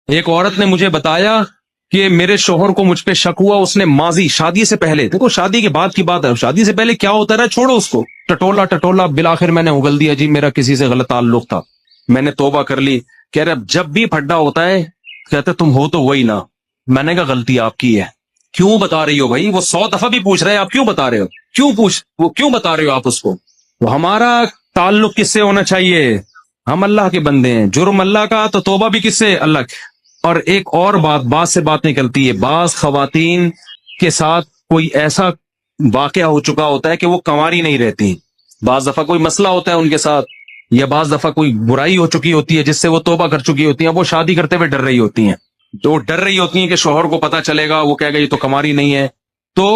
ایک عورت نے مجھے بتایا کہ میرے شوہر کو مجھ پہ شک ہوا، اس نے ماضی شادی سے پہلے، دیکھو شادی کے بعد کی بات ہے، شادی سے پہلے کیا ہوتا رہا چھوڑو اس کو، ٹٹولا بالآخر میں نے اگل دیا جی میرا کسی سے غلط تعلق تھا، میں نے توبہ کر لی۔ کہہ رہے جب بھی پھڈا ہوتا ہے کہتے تم ہو تو وہی نہ، میں نے کہا غلطی آپ کی ہے، کیوں بتا رہی ہو بھائی؟ وہ 100 دفعہ بھی پوچھ رہے ہیں آپ کیوں بتا رہے ہو، کیوں بتا رہے ہو آپ اس کو؟ وہ ہمارا تعلق کس سے ہونا چاہیے؟ ہم اللہ کے بندے ہیں، جرم اللہ کا تو توبہ بھی کس سے؟ اللہ کی۔ اور ایک اور بات سے بات نکلتی ہے، بعض خواتین کے ساتھ کوئی ایسا واقعہ ہو چکا ہوتا ہے کہ وہ کنواری نہیں رہتی، بعض دفعہ کوئی مسئلہ ہوتا ہے ان کے ساتھ، یا بعض دفعہ کوئی برائی ہو چکی ہوتی ہے جس سے وہ توبہ کر چکی ہوتی ہیں، وہ شادی کرتے ہوئے ڈر رہی ہوتی ہیں، تو ڈر رہی ہوتی ہیں کہ شوہر کو پتا چلے گا، وہ کہے گا یہ تو کنواری نہیں ہے۔ تو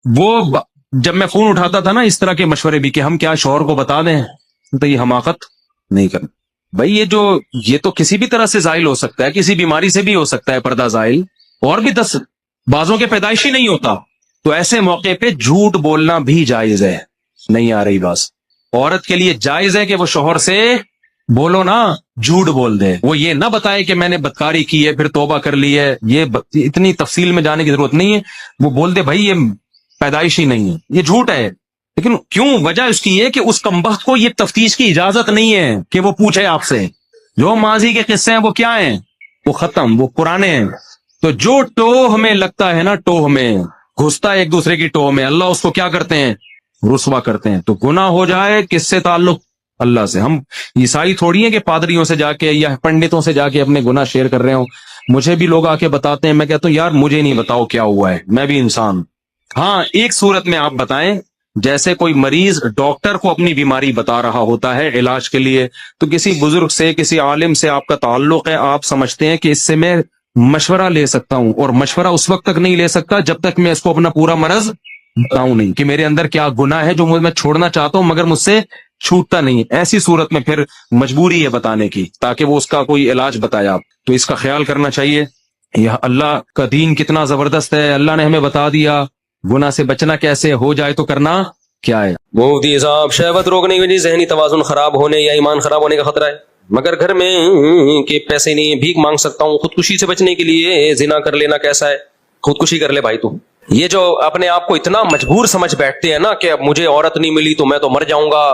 وہ جب میں فون اٹھاتا تھا نا اس طرح کے مشورے بھی کہ ہم کیا شوہر کو بتا دیں، تو یہ حماقت نہیں کرنا بھائی، یہ تو کسی بھی طرح سے زائل ہو سکتا ہے، کسی بیماری سے بھی ہو سکتا ہے پردہ زائل، اور بھی 10 بازوں کے پیدائشی نہیں ہوتا، تو ایسے موقع پہ جھوٹ بولنا بھی جائز ہے۔ نہیں آ رہی بات؟ عورت کے لیے جائز ہے کہ وہ شوہر سے بولو نا، جھوٹ بول دے، وہ یہ نہ بتائے کہ میں نے بدکاری کی ہے پھر توبہ کر لی ہے، یہ اتنی تفصیل میں جانے کی ضرورت نہیں ہے، وہ بول دے بھائی یہ پیدائشی نہیں ہے، یہ جھوٹ ہے، لیکن کیوں؟ وجہ اس کی ہے کہ اس کمبخت کو یہ تفتیش کی اجازت نہیں ہے کہ وہ پوچھے آپ سے، جو ماضی کے قصے ہیں وہ کیا ہیں؟ وہ ختم، وہ پرانے ہیں۔ تو جو ٹوہ ہمیں لگتا ہے نا، ٹوہ میں گھستا ہے ایک دوسرے کی ٹوہ میں، اللہ اس کو کیا کرتے ہیں؟ رسوا کرتے ہیں۔ تو گناہ ہو جائے کس سے تعلق؟ اللہ سے۔ ہم عیسائی تھوڑی ہیں کہ پادریوں سے جا کے یا پنڈتوں سے جا کے اپنے گناہ شیئر کر رہے ہوں، مجھے بھی لوگ آ کے بتاتے ہیں، میں کہتا ہوں یار مجھے نہیں بتاؤ کیا ہوا ہے، میں بھی انسان۔ ہاں ایک صورت میں آپ بتائیں، جیسے کوئی مریض ڈاکٹر کو اپنی بیماری بتا رہا ہوتا ہے علاج کے لیے، تو کسی بزرگ سے کسی عالم سے آپ کا تعلق ہے، آپ سمجھتے ہیں کہ اس سے میں مشورہ لے سکتا ہوں، اور مشورہ اس وقت تک نہیں لے سکتا جب تک میں اس کو اپنا پورا مرض بتاؤں نہیں کہ میرے اندر کیا گناہ ہے جو میں چھوڑنا چاہتا ہوں مگر مجھ سے چھوٹتا نہیں۔ ایسی صورت میں پھر مجبوری ہے بتانے کی تاکہ وہ اس کا کوئی علاج بتایا آپ، تو اس کا خیال کرنا چاہیے۔ یہ اللہ کا دین کتنا زبردست ہے، اللہ نے ہمیں بتا دیا گناہ سے بچنا کیسے، ہو جائے تو کرنا کیا ہے۔ مفتی صاحب، شہوت روکنے کی وجہ سے ذہنی توازن خراب ہونے یا ایمان خراب ہونے کا خطرہ ہے، مگر گھر میں کہ پیسے نہیں، بھیک مانگ سکتا ہوں، خودکشی سے بچنے کے لیے زنا کر لینا کیسا ہے؟ خودکشی کر لے بھائی تو۔ یہ جو اپنے آپ کو اتنا مجبور سمجھ بیٹھتے ہیں نا کہ اب مجھے عورت نہیں ملی تو میں تو مر جاؤں گا،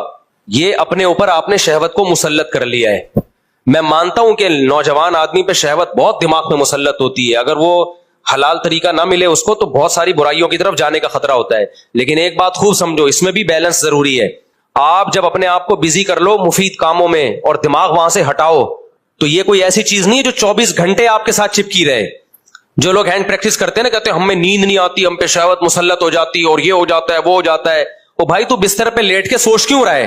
یہ اپنے اوپر آپ نے شہوت کو مسلط کر لیا ہے۔ میں مانتا ہوں کہ نوجوان آدمی پہ شہوت بہت دماغ میں مسلط ہوتی ہے، اگر وہ حلال طریقہ نہ ملے اس کو تو بہت ساری برائیوں کی طرف جانے کا خطرہ ہوتا ہے، لیکن ایک بات خوب سمجھو، اس میں بھی بیلنس ضروری ہے۔ آپ جب اپنے آپ کو بزی کر لو مفید کاموں میں اور دماغ وہاں سے ہٹاؤ، تو یہ کوئی ایسی چیز نہیں ہے جو 24 گھنٹے آپ کے ساتھ چپکی رہے۔ جو لوگ ہینڈ پریکٹس کرتے ہیں نا، کہتے ہیں ہمیں نیند نہیں آتی، ہم پہ شہوت مسلط ہو جاتی اور یہ ہو جاتا ہے وہ ہو جاتا ہے، او بھائی تو بستر پہ لیٹ کے سوچ کیوں رہا ہے؟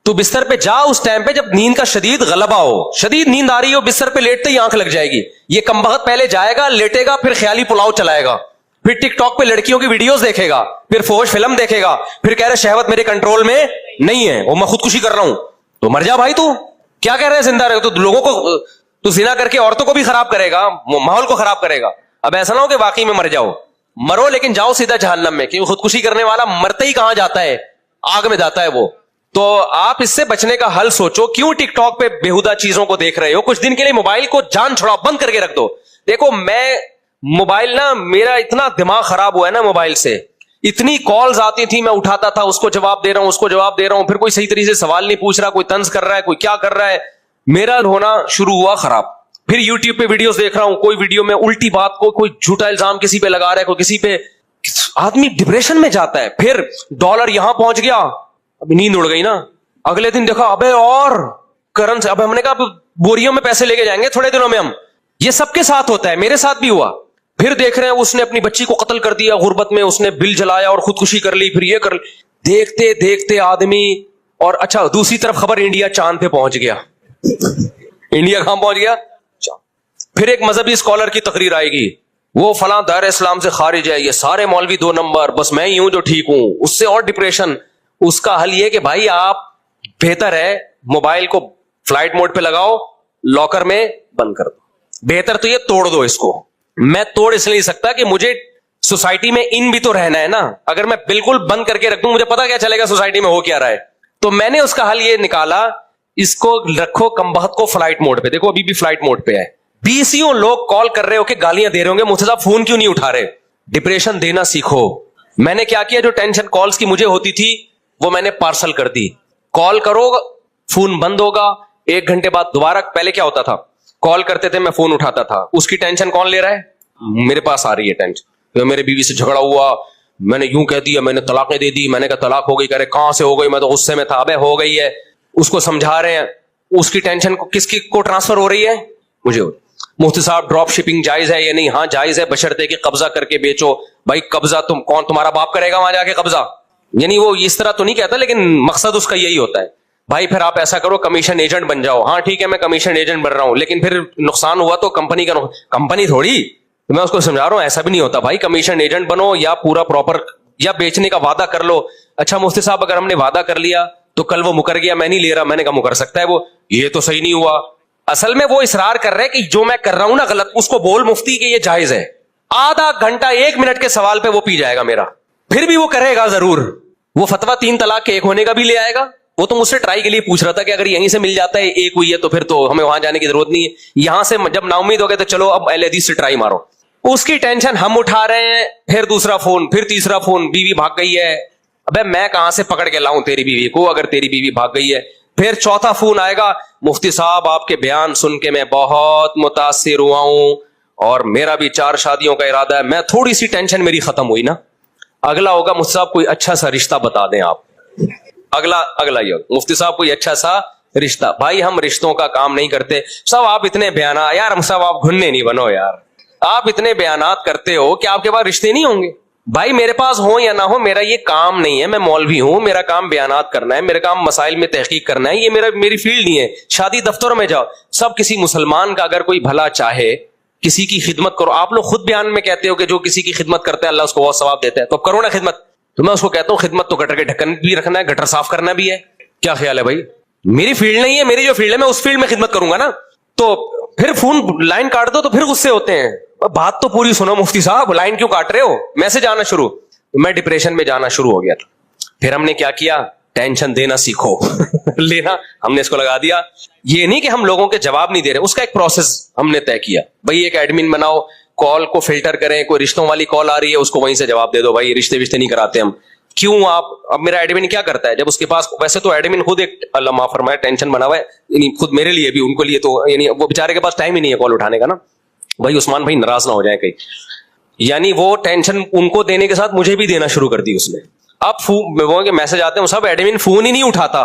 تو بستر پہ جا اس ٹائم پہ جب نیند کا شدید غلبہ ہو، شدید نیند آ رہی ہو، بستر پہ لیٹتے ہی آنکھ لگ جائے گی، یہ کمبخت پہلے جائے گا لیٹے گا، پھر خیالی پلاؤ چلائے گا، پھر ٹک ٹاک پہ لڑکیوں کی ویڈیوز دیکھے گا، پھر فوش فلم دیکھے گا، پھر کہہ رہے شہوت میرے کنٹرول میں نہیں ہے اور میں خودکشی کر رہا ہوں۔ تو مر جا بھائی، تو کیا کہہ رہے ہیں زندہ رہے؟ تو لوگوں کو تو زنا کر کے عورتوں کو بھی خراب کرے گا، ماحول کو خراب کرے گا۔ اب ایسا نہ ہو کہ واقعی میں مر جاؤ، مرو لیکن جاؤ سیدھا جہنم میں، کیونکہ خودکشی کرنے والا مرتے ہی کہاں جاتا ہے؟ آگ میں جاتا ہے وہ۔ تو آپ اس سے بچنے کا حل سوچو، کیوں ٹک ٹاک پہ بےہودہ چیزوں کو دیکھ رہے ہو؟ کچھ دن کے لیے موبائل کو جان چھڑاؤ، بند کر کے رکھ دو۔ دیکھو میں موبائل نا، میرا اتنا دماغ خراب ہوا ہے نا موبائل سے، اتنی کالز آتی تھی، میں اٹھاتا تھا، اس کو جواب دے رہا ہوں، اس کو جواب دے رہا ہوں، پھر کوئی صحیح طریقے سے سوال نہیں پوچھ رہا، کوئی طنز کر رہا ہے، کوئی کیا کر رہا ہے، میرا ہونا شروع ہوا خراب۔ پھر یوٹیوب پہ ویڈیوز دیکھ رہا ہوں، کوئی ویڈیو میں الٹی بات کو، کوئی جھوٹا الزام کسی پہ لگا رہا ہے، کوئی کسی پہ، آدمی ڈپریشن میں جاتا ہے۔ پھر ڈالر یہاں پہنچ گیا، ابھی نیند اڑ گئی نا، اگلے دن دیکھا ابے اور کرنسی، اب ہم نے کہا بوریوں میں پیسے لے کے جائیں گے تھوڑے دنوں میں ہم۔ یہ سب کے ساتھ ہوتا ہے، میرے ساتھ بھی ہوا۔ پھر دیکھ رہے ہیں اس نے اپنی بچی کو قتل کر دیا غربت میں، اس نے بل جلایا اور خودکشی کر لی، پھر یہ کر لی، دیکھتے دیکھتے آدمی۔ اور اچھا دوسری طرف خبر، انڈیا چاند پہ پہنچ گیا۔ انڈیا کہاں پہنچ گیا؟ پھر ایک مذہبی اسکالر کی تقریر آئے گی، وہ فلاں دائرہ اسلام سے خارج ہے، یہ سارے مولوی 2 نمبر، بس میں ہی ہوں جو ٹھیک ہوں۔ اس سے اور ڈپریشن۔ اس کا حل یہ کہ بھائی آپ بہتر ہے موبائل کو فلائٹ موڈ پہ لگاؤ، لاکر میں بند کر دو۔ بہتر تو یہ توڑ دو اس کو۔ میں توڑ اس لیے سکتا کہ مجھے سوسائٹی میں ان بھی تو رہنا ہے نا، اگر میں بالکل بند کر کے رکھ دوں مجھے پتا کیا چلے گا سوسائٹی میں ہو کیا رہا ہے۔ تو میں نے اس کا حل یہ نکالا، اس کو رکھو کمبخت کو فلائٹ موڈ پہ، دیکھو ابھی بھی فلائٹ موڈ پہ ہے، बीसियों लोग कॉल कर रहे हो कि गालियां दे रहे होंगे, मुफ्ती साहब फोन क्यों नहीं उठा रहे? डिप्रेशन देना सीखो। मैंने क्या किया, जो टेंशन कॉल्स की मुझे होती थी वो मैंने पार्सल कर दी। कॉल करो, फोन बंद होगा, 1 घंटे बाद दोबारा। पहले क्या होता था, कॉल करते थे, मैं फोन उठाता था, उसकी टेंशन कौन ले रहा है? मेरे पास आ रही है टेंशन, तो मेरे बीवी से झगड़ा हुआ, मैंने यूं कह दिया, मैंने तलाकें दे दी, मैंने कहा तलाक हो गई, कह रहे कहां से हो गई, मैं तो गुस्से में था। अबे हो गई है, उसको समझा रहे हैं, उसकी टेंशन को किसकी को ट्रांसफर हो रही है? मुझे। मुफ्ती साहब ड्रॉप शिपिंग जायज है या नहीं? हाँ जायज है, बशर्ते कि कब्जा करके बेचो। भाई कब्जा तुम कौन, तुम्हारा बाप करेगा वहां जाके कब्जा? यानी वो इस तरह तो नहीं कहता, लेकिन मकसद उसका यही होता है। भाई फिर आप ऐसा करो, कमीशन एजेंट बन जाओ। हाँ ठीक है, मैं कमीशन एजेंट बन रहा हूं, लेकिन फिर नुकसान हुआ तो कंपनी का कंपनी थोड़ी। तो मैं उसको समझा रहा हूं ऐसा भी नहीं होता भाई, कमीशन एजेंट बनो या पूरा प्रॉपर, या बेचने का वादा कर लो। अच्छा मुफ्ती साहब अगर हमने वादा कर लिया तो कल वो मुकर गया, मैं नहीं ले रहा, मैंने कहा मुकर सकता है वो, ये तो सही नहीं हुआ। असल में वो इसरार कर रहे हैं कि जो मैं कर रहा हूं ना गलत, उसको बोल मुफ्ती कि ये जायज है। आधा घंटा 1 मिनट के सवाल पे वो पी जाएगा मेरा, फिर भी वो करेगा जरूर। वो फतवा 3 तलाक के 1 होने का भी ले आएगा। वो तो मुझसे ट्राई के लिए पूछ रहा था कि अगर यहीं से मिल जाता है 1 हुई है तो फिर तो हमें वहां जाने की जरूरत नहीं है। यहां से जब नाउमीद हो गए तो चलो अब अहले हदीस से ट्राई मारो। उसकी टेंशन हम उठा रहे हैं, फिर दूसरा फोन, फिर तीसरा फोन, बीवी भाग गई है। अबे मैं कहां से पकड़ के लाऊं तेरी बीवी को, अगर तेरी बीवी भाग गई है? फिर चौथा फोन आएगा, मुफ्ती साहब आपके बयान सुन के मैं बहुत मुतासिर हुआ हूं और मेरा भी 4 शादियों का इरादा है। मैं थोड़ी सी टेंशन मेरी खत्म हुई ना। अगला होगा, मुफ्ती साहब कोई अच्छा सा रिश्ता बता दें आप। अगला ये, मुफ्ती साहब कोई अच्छा सा रिश्ता। भाई हम रिश्तों का काम नहीं करते साहब, आप इतने बयान, यार हम साहब आप घुन्ने नहीं बनो यार, आप इतने बयानात करते हो कि आपके पास रिश्ते नहीं होंगे। भाई मेरे पास हो या ना हो, मेरा ये काम नहीं है, मैं मौलवी हूं, मेरा काम बयानात करना है, मेरा काम मसाइल में तहकीक करना है, ये मेरी फील्ड नहीं है। शादी दफ्तरों में जाओ, सब किसी मुसलमान का अगर कोई भला चाहे, किसी की खिदमत करो। आप लोग खुद बयान में कहते हो कि जो किसी की खिदमत करता है अल्लाह उसको बहुत सवाब देता है, तो करो ना खिदमत। तो मैं उसको कहता हूं खिदमत तो गटर के ढक्कन भी रखना है, गटर साफ करना भी है। क्या ख्याल है भाई? मेरी फील्ड नहीं है, मेरी जो फील्ड है मैं उस फील्ड में खिदमत करूंगा ना। तो फिर फोन लाइन काट दो तो फिर गुस्से होते हैं। बात तो पूरी सुनो मुफ्ती साहब, लाइन क्यों काट रहे हो? मैसेज आना शुरू। मैं डिप्रेशन में जाना शुरू हो गया था। फिर हमने क्या किया, टेंशन देना सीखो लेना हमने इसको लगा दिया। ये नहीं कि हम लोगों के जवाब नहीं दे रहे, उसका एक प्रोसेस हमने तय किया। भाई एक एडमिन बनाओ, कॉल को फिल्टर करें, कोई रिश्तों वाली कॉल आ रही है उसको वहीं से जवाब दे दो। भाई रिश्ते विश्ते नहीं कराते हम। क्यों आप, अब मेरा एडमिन क्या करता है जब उसके पास, वैसे तो एडमिन खुद एक अल्लाह माफ फरमाए टेंशन बना हुआ है, यानी खुद मेरे लिए भी, उनको लिए तो यानी वो बेचारे के पास टाइम ही नहीं है कॉल उठाने का ना। भाई उस्मान भाई नाराज ना हो जाए कहीं, यानी वो टेंशन उनको देने के साथ मुझे भी देना शुरू कर दी उसने। अब वो के मैसेज आते हैं, सब एडमिन फोन ही नहीं उठाता।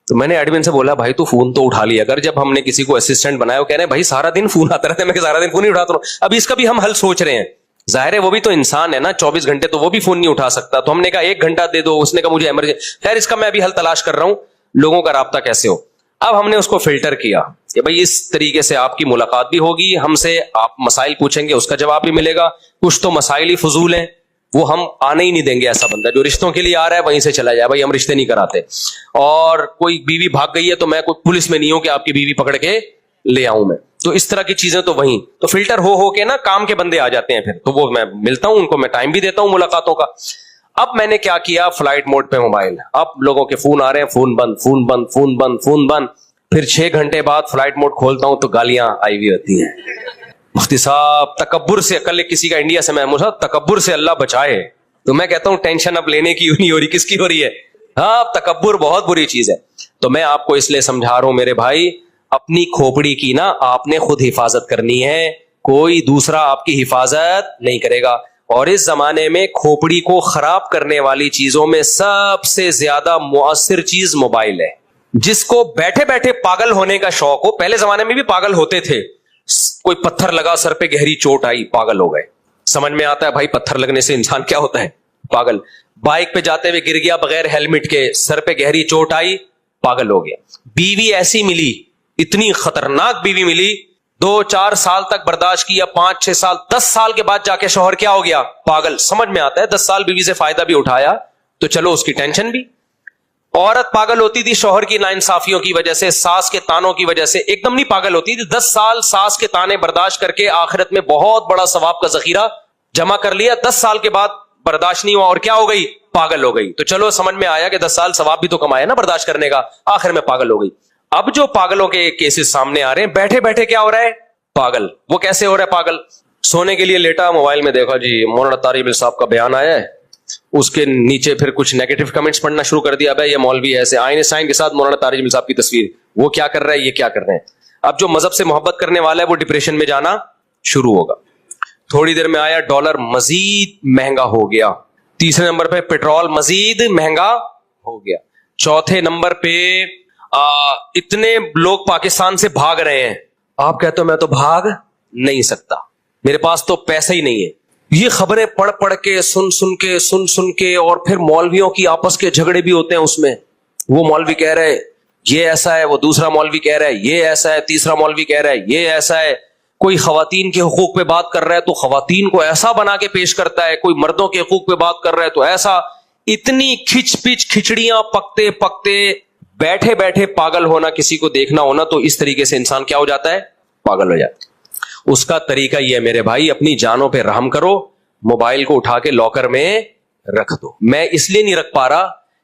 तो मैंने एडमिन से बोला भाई तू फोन तो उठा लिया कर। जब हमने किसी को असिस्टेंट बनाया, कह रहे भाई सारा दिन फोन आता रहता है। मैं सारा दिन फोन नहीं उठाता हूं। अब इसका भी हम हल सोच रहे हैं। जाहिर है वो भी तो इंसान है ना, 24 घंटे तो वो भी फोन नहीं उठा सकता। तो हमने कहा 1 घंटा दे दो, उसने कहा मुझे इमरजेंसी। खैर इसका मैं अभी हल तलाश कर रहा हूं, लोगों का राब्ता कैसे हो। अब हमने उसको फिल्टर किया कि भाई इस तरीके से आपकी मुलाकात भी होगी हमसे, आप मसाइल पूछेंगे उसका जवाब भी मिलेगा। कुछ तो मसाइल ही फजूल हैं, वो हम आने ही नहीं देंगे। ऐसा बंदा जो रिश्तों के लिए आ रहा है वहीं से चला जाए, भाई हम रिश्ते नहीं कराते। और कोई बीवी भाग गई है तो मैं कोई पुलिस में नहीं हूं कि आपकी बीवी पकड़ के ले आऊं मैं। तो इस तरह की चीजें तो वहीं तो फिल्टर हो के ना काम के बंदे आ जाते हैं। फिर तो वो मैं मिलता हूं उनको, मैं टाइम भी देता हूं मुलाकातों का। अब मैंने क्या किया, फ्लाइट मोड पे मोबाइल। अब लोगों के फोन आ रहे हैं, फोन बंद, फोन बंद, फोन बंद, फोन बंद। फिर 6 घंटे बाद फ्लाइट मोड खोलता हूं तो गालियां आई हुई होती हैं। मुफ्ती साहब तकब्बुर से, कल किसी का इंडिया से मैं मुझे तकब्बुर से अल्लाह बचाए। तो मैं कहता हूं टेंशन अब लेने की नहीं हो रही, किसकी हो रही है? हाँ तकब्बुर बहुत बुरी चीज है। तो मैं आपको इसलिए समझा रहा हूं मेरे भाई, अपनी खोपड़ी की ना आपने खुद हिफाजत करनी है, कोई दूसरा आपकी हिफाजत नहीं करेगा। और इस जमाने में खोपड़ी को खराब करने वाली चीजों में सबसे ज्यादा मुअस्सिर चीज मोबाइल है। जिसको बैठे बैठे पागल होने का शौक हो, पहले जमाने में भी पागल होते थे, कोई पत्थर लगा सर पे, गहरी चोट आई, पागल हो गए। समझ में आता है भाई पत्थर लगने से इंसान क्या होता है, पागल। बाइक पे जाते हुए गिर गया बगैर हेलमेट के, सर पे गहरी चोट आई, पागल हो गया। बीवी ऐसी मिली, इतनी खतरनाक बीवी मिली, 2-4 साल तक बर्दाश्त किया, 5-6 साल, 10 साल के बाद जाके शौहर क्या हो गया, पागल। समझ में आता है 10 साल बीवी से फायदा भी उठाया तो चलो उसकी टेंशन भी। औरत पागल होती थी शौहर की नाइंसाफियों की वजह से, सास के तानों की वजह से, एकदम नहीं पागल होती थी। 10 साल सास के ताने बर्दाश्त करके आखिरत में बहुत बड़ा सवाब का जखीरा जमा कर लिया। 10 साल के बाद बर्दाश्त नहीं हुआ और क्या हो गई, पागल हो गई। तो चलो समझ में आया कि 10 साल सवाब भी तो कमाया ना बर्दाश्त करने का, आखिर में पागल हो गई। अब जो पागलों के केसेस सामने आ रहे हैं, बैठे बैठे क्या हो रहा है, पागल। वो कैसे हो रहा है पागल? सोने के लिए लेटा, मोबाइल में देखा जी मौलाना तारिक बिल साहब का बयान आया है, उसके नीचे फिर कुछ नेगेटिव कमेंट्स पढ़ना शुरू कर दिया, भाई ये मौलवी ऐसे, आईने साइन के साथ मौलाना तारिक बिल साहब की तस्वीर, वो क्या कर रहा है, ये क्या कर रहे हैं। अब जो मजहब से मोहब्बत करने वाला है वो डिप्रेशन में जाना शुरू होगा। थोड़ी देर में आया डॉलर मजीद महंगा हो गया, तीसरे नंबर पे पेट्रोल मजीद महंगा हो गया, चौथे नंबर पे इतने लोग पाकिस्तान से भाग रहे हैं। आप कहते हो मैं तो भाग नहीं सकता, मेरे पास तो पैसा ही नहीं है। ये खबरें पढ़ पढ़ के सुन सुन के और फिर मौलवियों की आपस के झगड़े भी होते हैं उसमें। वो मौलवी कह रहे हैं ये ऐसा है, वो दूसरा मौलवी कह रहा है ये ऐसा है, तीसरा मौलवी कह रहा है ये ऐसा है। कोई खवातीन के हुकूक पे बात कर रहा है तो खवातीन को ऐसा बना के पेश करता है, कोई मर्दों के हुकूक पे बात कर रहा है तो ऐसा। इतनी खिच पिच खिचड़ियां पकते पकते बैठे बैठे पागल होना, किसी को देखना होना, तो इस तरीके से इंसान क्या हो जाता है, पागल हो जाता है। उसका तरीका यह है मेरे भाई, अपनी जानों पे रहम करो, मोबाइल को उठा के लॉकर में रख दो। मैं इसलिए नहीं रख पा रहा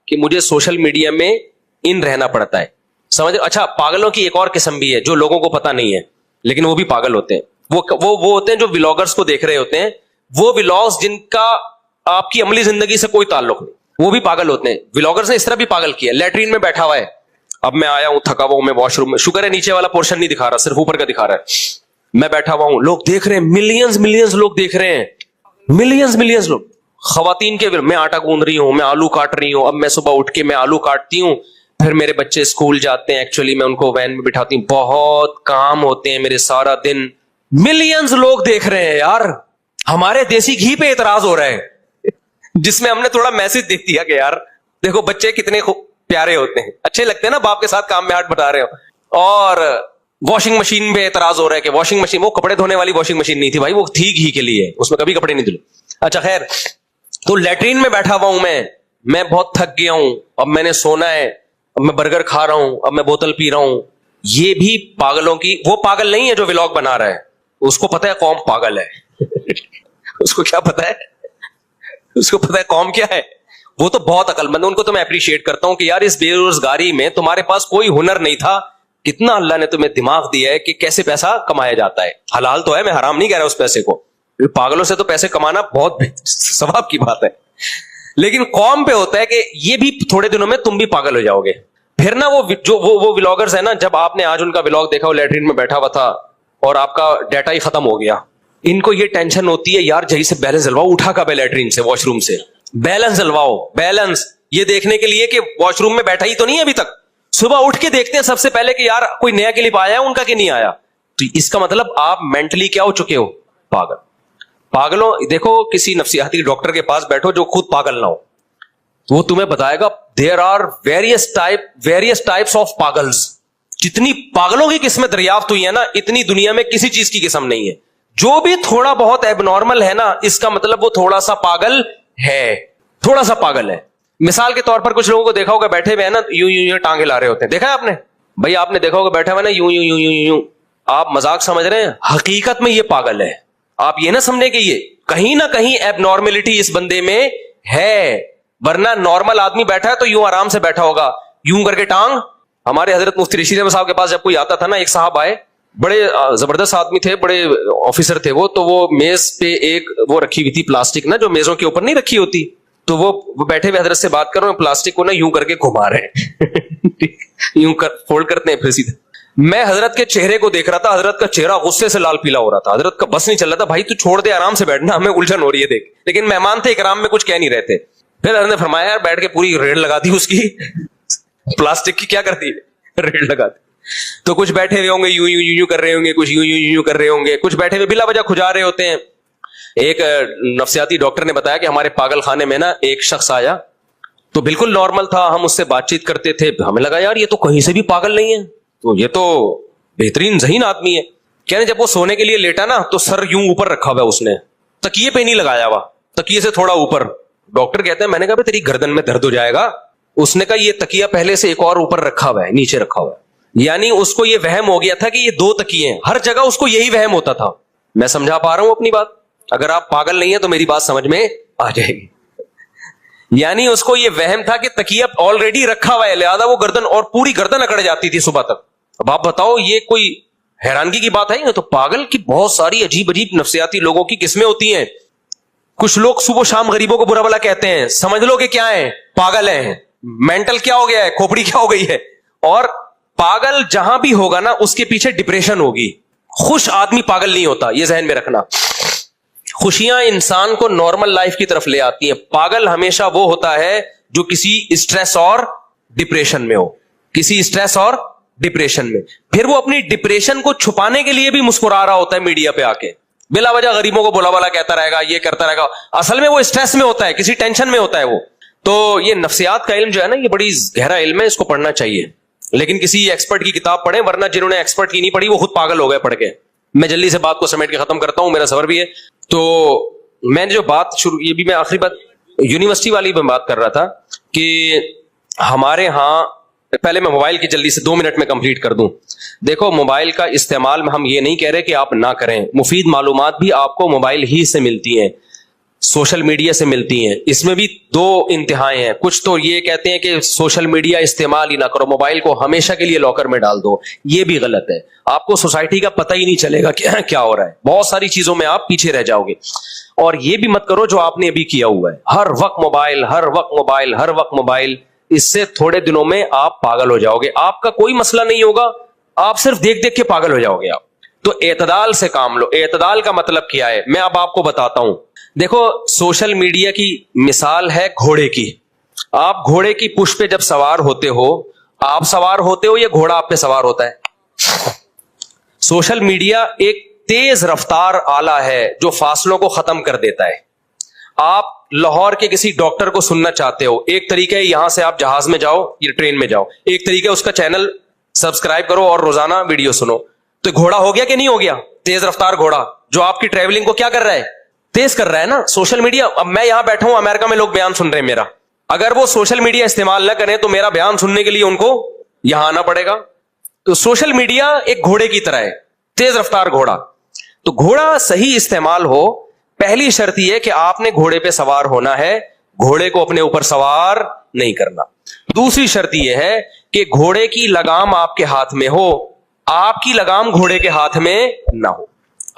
कि मुझे सोशल मीडिया में इन रहना पड़ता है, समझ। अच्छा, पागलों की एक और किस्म भी है जो लोगों को पता नहीं है, लेकिन वो भी पागल होते हैं। वो होते हैं जो व्लॉगर्स को देख रहे होते हैं, वो व्लॉग्स जिनका आपकी अमली जिंदगी से कोई ताल्लुक नहीं, वो भी पागल होते हैं। व्लॉगर्स ने इस तरह भी पागल किया, लैट्रीन में बैठा हुआ है, अब मैं आया हूं थका हुआ हूं, मैं वॉशरूम में, शुक्र है नीचे वाला पोर्शन नहीं दिखा रहा, सिर्फ ऊपर का दिखा रहा है। मैं बैठा हुआ हूं, लोग देख रहे हैं, मिलियंस लोग देख रहे हैं, मिलियंस लोग। खवातीन के, मैं आटा गूंद रही हूं, मैं आलू काट रही हूं, अब मैं सुबह उठ के मैं आलू काटती हूं, फिर मेरे बच्चे स्कूल जाते हैं, एक्चुअली मैं उनको वैन में बिठाती हूँ, बहुत काम होते हैं मेरे सारा दिन। मिलियंस लोग देख रहे हैं यार, हमारे देसी घी पे एतराज हो रहा है जिसमें हमने थोड़ा मैसेज दे दिया कि यार देखो बच्चे कितने प्यारे होते हैं, अच्छे लगते हैं ना बाप के साथ काम में हाथ बटा रहे हो। और वॉशिंग मशीन पे एतराज हो रहा है कि वॉशिंग मशीन, वो कपड़े धोने वाली वॉशिंग मशीन नहीं थी भाई, वो थी घी के लिए, उसमें कभी कपड़े नहीं धुले। अच्छा खैर, तो लैट्रीन में बैठा हुआ हूं मैं बहुत थक गया हूं, अब मैंने सोना है, अब मैं बर्गर खा रहा हूं, अब मैं बोतल पी रहा हूं। ये भी पागलों की, वो पागल नहीं है जो व्लॉग बना रहा है, उसको पता है कौम पागल है उसको क्या पता है, उसको पता है कौम क्या है, वो तो बहुत अकलमंद है। उनको तो मैं अप्रिशिएट करता हूं कि यार इस बेरोजगारी में तुम्हारे पास कोई हुनर नहीं था, कितना अल्लाह ने तुम्हें दिमाग दिया है कि कैसे पैसा कमाया जाता है। हलाल तो है, मैं हराम नहीं कह रहा उस पैसे को, पागलों से तो पैसे कमाना बहुत सवाब की बात है, लेकिन कौम पे होता है कि ये भी थोड़े दिनों में तुम भी पागल हो जाओगे। फिर ना वो व्लॉगर्स है ना, जब आपने आज उनका व्लॉग देखा, वो लैट्रिन में बैठा हुआ था और आपका डाटा ही खत्म हो गया, इनको ये टेंशन होती है यार जही से बैलेंस जलवाओ, उठा का लैट्रिन से वॉशरूम से बैलेंस जलवाओ, बैलेंस, ये देखने के लिए कि वॉशरूम में बैठा ही तो नहीं है अभी तक। सुबह उठ के देखते हैं सबसे पहले कि यार कोई नया क्लिप आया है उनका कि नहीं आया, तो इसका मतलब आप मेंटली क्या हो चुके हो, पागल। पागलों, देखो किसी नफ्सियाती डॉक्टर के पास बैठो जो खुद पागल ना हो, वो तुम्हें बताएगा there are various types of पागल्स। जितनी पागलों की किस्में दरियाफ्त हुई है ना, इतनी दुनिया में किसी चीज की किस्म नहीं है। जो भी थोड़ा बहुत एबनॉर्मल है ना, इसका मतलब वो थोड़ा सा पागल है, थोड़ा सा पागल है। मिसाल के तौर पर कुछ लोगों को देखा होगा बैठे हुए हैं ना, यूं टांगे ला रहे होते हैं, देखा है आपने भाई, आपने देखा होगा बैठा हुआ ना यूं, आप मजाक समझ रहे हैं, हकीकत में ये पागल है। आप ये ना समझे कि ये कहीं ना कहीं एबनॉर्मेलिटी इस बंदे में है, वरना नॉर्मल आदमी बैठा है तो यूं आराम से बैठा होगा, यूं करके टांग। हमारे हजरत मुफ्ती रशीद अहमद साहब के पास जब कोई आता था ना, एक साहब आए, बड़े जबरदस्त आदमी थे, बड़े ऑफिसर थे वो, तो वो मेज पे एक वो रखी हुई थी प्लास्टिक ना, जो मेजों के ऊपर नहीं रखी होती, तो वो बैठे हुए हजरत से बात कर रहे हैं, प्लास्टिक को ना यूं करके घुमा रहे हैं यूं फोल्ड करते हैं फिर सीधे। मैं हजरत के चेहरे को देख रहा था, हजरत का चेहरा गुस्से से लाल पीला हो रहा था, हजरत का बस नहीं चल रहा था, भाई तू छोड़ दे आराम से बैठना, हमें उलझन हो रही है देख। लेकिन मेहमान थे इकराम में, कुछ कह नहीं रहे थे। फिर हजरत ने फरमाया यार बैठ के पूरी रेड लगा दी उसकी प्लास्टिक की, क्या करती है रेड लगा दी। तो कुछ बैठे हुए होंगे यूं कर रहे होंगे, कुछ यूं कर रहे होंगे, कुछ बैठे हुए बिला वजह खुजा रहे होते हैं। एक नफ्सियाती डॉक्टर ने बताया कि हमारे पागल खाने में ना एक शख्स आया, तो बिल्कुल नॉर्मल था, हम उससे बातचीत करते थे, हमें लगा यार ये तो कहीं से भी पागल नहीं है, तो ये तो बेहतरीन ज़हीन आदमी है। कहने जब वो सोने के लिए लेटा ना, तो सर यूं ऊपर रखा हुआ उसने, तकिए पे नहीं लगाया हुआ, तकिए से थोड़ा ऊपर। डॉक्टर कहते हैं, मैंने कहा तेरी गर्दन में दर्द हो जाएगा। उसने कहा ये तकिया पहले से एक और ऊपर रखा हुआ है, नीचे रखा हुआ है। यानी उसको ये वहम हो गया था कि ये दो तकिए हैं, हर जगह उसको यही वहम होता था। मैं समझा पा रहा हूं अपनी बात? अगर आप पागल नहीं है तो मेरी बात समझ में आ जाएगी। यानी उसको ये वहम था कि तकिया ऑलरेडी रखा हुआ है, लिहाजा वो गर्दन, और पूरी गर्दन अकड़ जाती थी सुबह तक। अब आप बताओ ये कोई हैरानगी की बात है ये तो। पागल की बहुत सारी अजीब अजीब नफ्सियाती लोगों की किस्में होती हैं। कुछ लोग सुबह शाम गरीबों को बुरा भला कहते हैं, समझ लो कि क्या है, पागल हैं, मेंटल क्या हो गया है, खोपड़ी क्या हो गई है। और पागल जहां भी होगा ना उसके पीछे डिप्रेशन होगी। खुश आदमी पागल नहीं होता, ये जहन में रखना। खुशियां इंसान को नॉर्मल लाइफ की तरफ ले आती हैं। पागल हमेशा वो होता है जो किसी स्ट्रेस और डिप्रेशन में हो, किसी स्ट्रेस और डिप्रेशन में। फिर वो अपनी डिप्रेशन को छुपाने के लिए भी मुस्कुरा रहा होता है मीडिया पे आके, बिला वजह गरीबों को बोला भला कहता रहेगा, ये करता रहेगा। असल में वो स्ट्रेस में होता है, किसी टेंशन में होता है वो। तो ये नफ्सियात का इल्म जो है ना, ये बड़ी गहरा इल्म है, इसको पढ़ना चाहिए। लेकिन किसी एक्सपर्ट की किताब पढ़े, वरना जिन्होंने एक्सपर्ट की नहीं पढ़ी वो खुद पागल हो गए पढ़ के। मैं जल्दी से बात को समेट के खत्म करता हूं, मेरा सफर भी है। तो मैंने जो बात शुरू, ये भी मैं आखिरी बात यूनिवर्सिटी वाली में बात कर रहा था कि हमारे यहां, पहले मैं मोबाइल की जल्दी से 2 मिनट में कंप्लीट कर दूं। देखो, मोबाइल का इस्तेमाल में हम ये नहीं कह रहे कि आप ना करें। मुफीद मालूमात भी आपको मोबाइल ही से मिलती हैं, सोशल मीडिया से मिलती हैं। इसमें भी 2 इंतहाएं हैं। कुछ तो ये कहते हैं कि सोशल मीडिया इस्तेमाल ही ना करो, मोबाइल को हमेशा के लिए लॉकर में डाल दो। ये भी गलत है। आपको सोसाइटी का पता ही नहीं चलेगा कि क्या हो रहा है, बहुत सारी चीजों में आप पीछे रह जाओगे। और ये भी मत करो जो आपने अभी किया हुआ है, हर वक्त मोबाइल, हर वक्त मोबाइल, हर वक्त मोबाइल। इससे थोड़े दिनों में आप पागल हो जाओगे। आपका कोई मसला नहीं होगा, आप सिर्फ देख देख के पागल हो जाओगे आप। तो एतदाल से काम लो। एतदाल का मतलब क्या है, मैं अब आपको बताता हूं। देखो, सोशल मीडिया की मिसाल है घोड़े की। आप घोड़े की पुश पे जब सवार होते हो, आप सवार होते हो या घोड़ा आप पे सवार होता है? सोशल मीडिया एक तेज रफ्तार आला है जो फासलों को खत्म कर देता है। आप लाहौर के किसी डॉक्टर को सुनना चाहते हो, एक तरीका है यहां से आप जहाज में जाओ या ट्रेन में जाओ, एक तरीका है उसका चैनल सब्सक्राइब करो और रोजाना वीडियो सुनो। तो घोड़ा हो गया कि नहीं हो गया? तेज रफ्तार घोड़ा जो आपकी ट्रेवलिंग को क्या कर रहा है? तेज कर रहा है ना। सोशल मीडिया, अब मैं यहां बैठा हूं, अमेरिका में लोग बयान सुन रहे हैं मेरा, अगर वो सोशल मीडिया इस्तेमाल ना करें तो मेरा बयान सुनने के लिए उनको यहां आना पड़ेगा। तो सोशल मीडिया एक घोड़े की तरह है, तेज रफ्तार घोड़ा। तो घोड़ा सही इस्तेमाल हो, पहली शर्त यह है कि आपने घोड़े पे सवार होना है, घोड़े को अपने ऊपर सवार नहीं करना। दूसरी शर्त यह है कि घोड़े की लगाम आपके हाथ में हो, आपकी लगाम घोड़े के हाथ में ना हो,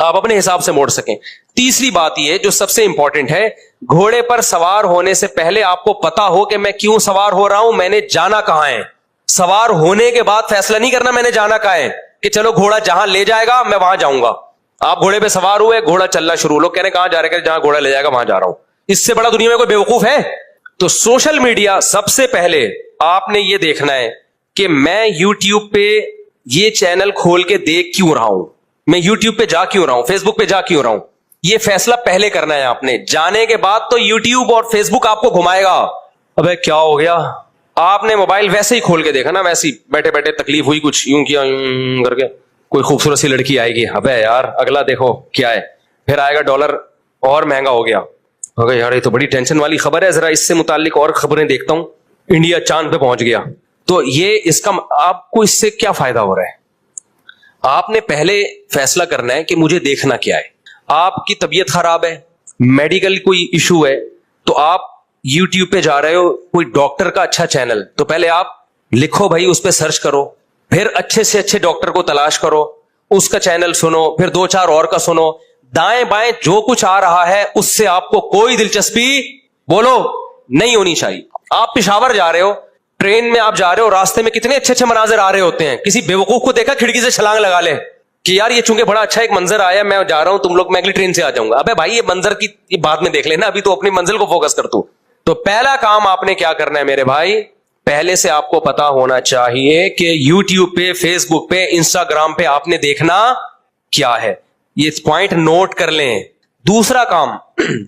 आप अपने हिसाब से मोड़ सकें। तीसरी बात यह जो सबसे इंपॉर्टेंट है, घोड़े पर सवार होने से पहले आपको पता हो कि मैं क्यों सवार हो रहा हूं, मैंने जाना कहां है। सवार होने के बाद फैसला नहीं करना मैंने जाना कहां है, कि चलो घोड़ा जहां ले जाएगा मैं वहां जाऊंगा। आप घोड़े पे सवार हुए, घोड़ा चलना शुरू, लोग कहने कहां जा रहे हैं, जहां घोड़ा ले जाएगा वहां जा रहा हूं। इससे बड़ा दुनिया में कोई बेवकूफ है? तो सोशल मीडिया, सबसे पहले आपने ये देखना है कि मैं यूट्यूब पे ये चैनल खोल के देख क्यों रहा हूं, मैं यूट्यूब पे जा क्यों रहा हूं, फेसबुक पे जा क्यों रहा हूं। ये फैसला पहले करना है आपने। जाने के बाद तो यूट्यूब और फेसबुक आपको घुमाएगा। अबे क्या हो गया, आपने मोबाइल वैसे ही खोल के देखा ना, वैसे ही बैठे बैठे तकलीफ हुई, कुछ यूं किया, यूं करके कोई खूबसूरत सी लड़की आएगी, अबे यार अगला देखो क्या है, फिर आएगा डॉलर और महंगा हो गया, अगर यार ये तो बड़ी टेंशन वाली खबर है, जरा इससे मुतालिक और खबरें देखता हूं, इंडिया चांद पे पहुंच गया। तो ये इसका आपको इससे क्या फायदा हो रहा है? आपने पहले फैसला करना है कि मुझे देखना क्या है। आपकी तबीयत खराब है, मेडिकल कोई इशू है, तो आप यूट्यूब पे जा रहे हो, कोई डॉक्टर का अच्छा चैनल, तो पहले आप लिखो भाई, उस पर सर्च करो, फिर अच्छे से अच्छे डॉक्टर को तलाश करो, उसका चैनल सुनो, फिर 2-4 और का सुनो। दाएं बाएं जो कुछ आ रहा है उससे आपको कोई दिलचस्पी बोलो नहीं होनी चाहिए। आप पेशावर जा रहे हो, ट्रेन में आप जा रहे हो, रास्ते में कितने अच्छे अच्छे मनाजिर आ रहे होते हैं। किसी बेवकूफ को देखा खिड़की से छलांग लगा ले कि यार ये चूंकि बड़ा अच्छा एक मंजर आया, मैं जा रहा हूं, तुम लोग मैं अगली ट्रेन से आ जाऊंगा। अबे भाई ये मंजर की ये बाद में देख लेना, अभी तो अपनी मंजिल को फोकस कर तू। तो पहला काम आपने क्या करना है मेरे भाई, पहले से आपको पता होना चाहिए कि यूट्यूब पे, फेसबुक पे, इंस्टाग्राम पे आपने देखना क्या है। ये पॉइंट नोट कर लें। दूसरा काम,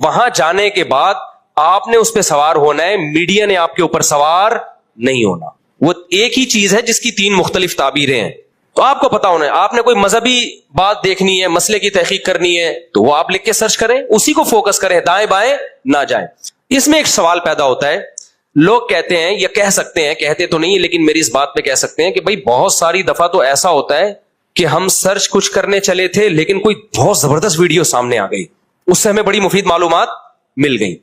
वहां जाने के बाद आपने उस पर सवार होना है, मीडिया ने आपके ऊपर सवार नहीं होना। वो एक ही चीज है जिसकी 3 मुख्तलिफ ताबीरें हैं, तो आपको पता होना है। आपने कोई मजहबी बात देखनी है, मसले की तहकीक करनी है, तो वो आप लिख के सर्च करें, उसी को फोकस करें, दाएं बाएं ना जाएं। इसमें एक सवाल पैदा होता है, लोग कहते हैं या कह सकते हैं, कहते तो नहीं लेकिन मेरी इस बात पे कह सकते हैं कि भाई बहुत सारी दफा तो ऐसा होता है कि हम सर्च कुछ करने चले थे लेकिन कोई बहुत जबरदस्त वीडियो सामने आ गई, उससे हमें बड़ी मुफीद मालूमात मिल गई।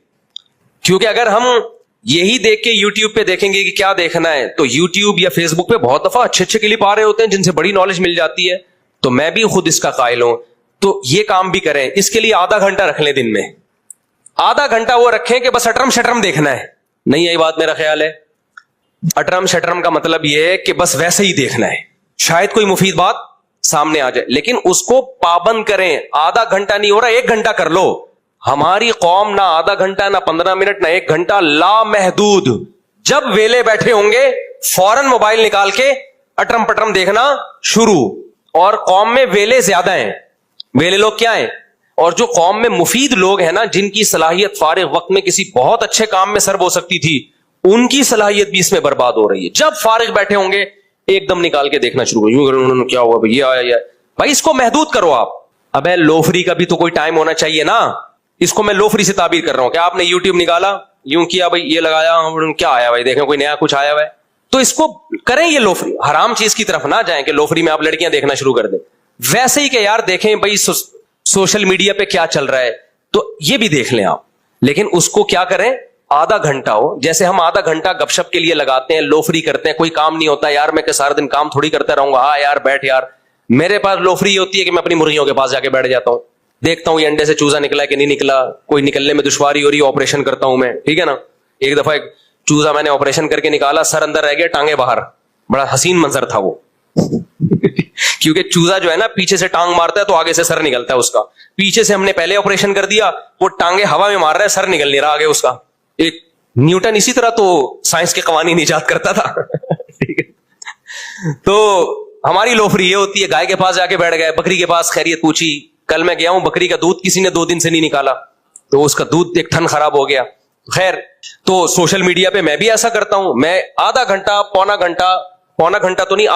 क्योंकि अगर हम यही देख के यूट्यूब पे देखेंगे कि क्या देखना है, तो यूट्यूब या फेसबुक पे बहुत दफा अच्छे अच्छे क्लिप आ रहे होते हैं जिनसे बड़ी नॉलेज मिल जाती है। تو میں بھی خود اس کا قائل ہوں. تو یہ کام بھی کریں, اس کے لیے آدھا گھنٹہ رکھ لیں دن میں, آدھا گھنٹہ وہ رکھیں کہ بس اٹرم شٹرم دیکھنا ہے. نہیں یہی بات میرا خیال ہے, اٹرم شٹرم کا مطلب یہ ہے کہ بس ویسے ہی دیکھنا ہے, شاید کوئی مفید بات سامنے آ جائے, لیکن اس کو پابند کریں. آدھا گھنٹہ نہیں ہو رہا, 1 گھنٹہ کر لو. ہماری قوم نہ آدھا گھنٹہ, نہ 15 منٹ, نہ 1 گھنٹہ, لامحدود. جب ویلے بیٹھے ہوں گے فوراً موبائل نکال کے اٹرم پٹرم دیکھنا شروع. اور قوم میں ویلے زیادہ ہیں. ویلے لوگ کیا ہیں؟ اور جو قوم میں مفید لوگ ہیں نا, جن کی صلاحیت فارغ وقت میں کسی بہت اچھے کام میں سرب ہو سکتی تھی, ان کی صلاحیت بھی اس میں برباد ہو رہی ہے. جب فارغ بیٹھے ہوں گے ایک دم نکال کے دیکھنا شروع, یوں کیا ہوا بھائی, یہ آیا بھائی, اس کو محدود کرو آپ. ابے لوفری کا بھی تو کوئی ٹائم ہونا چاہیے نا. اس کو میں لوفری سے تعبیر کر رہا ہوں کہ آپ نے یوٹیوب نکالا, یوں کیا بھائی, یہ لگایا, کیا آیا بھائی, دیکھیں کوئی نیا کچھ آیا ہوا ہے, تو اس کو کریں. یہ لوفری حرام چیز کی طرف نہ جائیں کہ لوفری میں آپ لڑکیاں دیکھنا شروع کر دیں. ویسے ہی کہ یار دیکھیں بھائی سوشل میڈیا پہ کیا چل رہا ہے, تو یہ بھی دیکھ لیں آپ. لیکن اس کو کیا کریں, آدھا گھنٹہ ہو. جیسے ہم آدھا گھنٹہ گپ شپ کے لیے لگاتے ہیں, لوفری کرتے ہیں, کوئی کام نہیں ہوتا یار, میں کہ سارا دن کام تھوڑی کرتا رہوں گا. ہاں یار بیٹھ یار, میرے پاس لوفری یہ ہوتی ہے کہ میں اپنی مرغیوں کے پاس جا کے بیٹھ جاتا ہوں, دیکھتا ہوں یہ انڈے سے چوزا نکلا ہے کہ نہیں نکلا, کوئی نکلنے میں دشواری ہو رہی ہے, آپریشن کرتا ہوں میں, ٹھیک ہے نا. ایک دفعہ ایک چوزا میں نے آپریشن کر کے نکالا, سر اندر رہ گیا, ٹانگیں باہر. بڑا حسین منظر تھا وہ کیونکہ چوزا جو ہے نا پیچھے سے ٹانگ مارتا ہے تو آگے سے سر نکلتا ہے اس کا. پیچھے سے ہم نے پہلے آپریشن کر دیا, وہ ٹانگیں ہوا میں مار رہا ہے, سر نکل نہیں رہا آگے اس کا. ایک نیوٹن اسی طرح تو سائنس کے قوانین ایجاد کرتا تھا ٹھیک ہے. تو ہماری لوفری یہ ہوتی ہے, گائے کے پاس جا کے بیٹھ گئے, بکری کے پاس خیریت پوچھی. کل میں گیا ہوں, بکری کا دودھ کسی نے 2 دن سے نہیں نکالا, تو اس کا دودھ ایک تھن خراب ہو گیا. خیر, تو سوشل میڈیا پہ میں بھی ایسا کرتا ہوں. میں آدھا گھنٹہ, پونا گھنٹہ تو نہیں,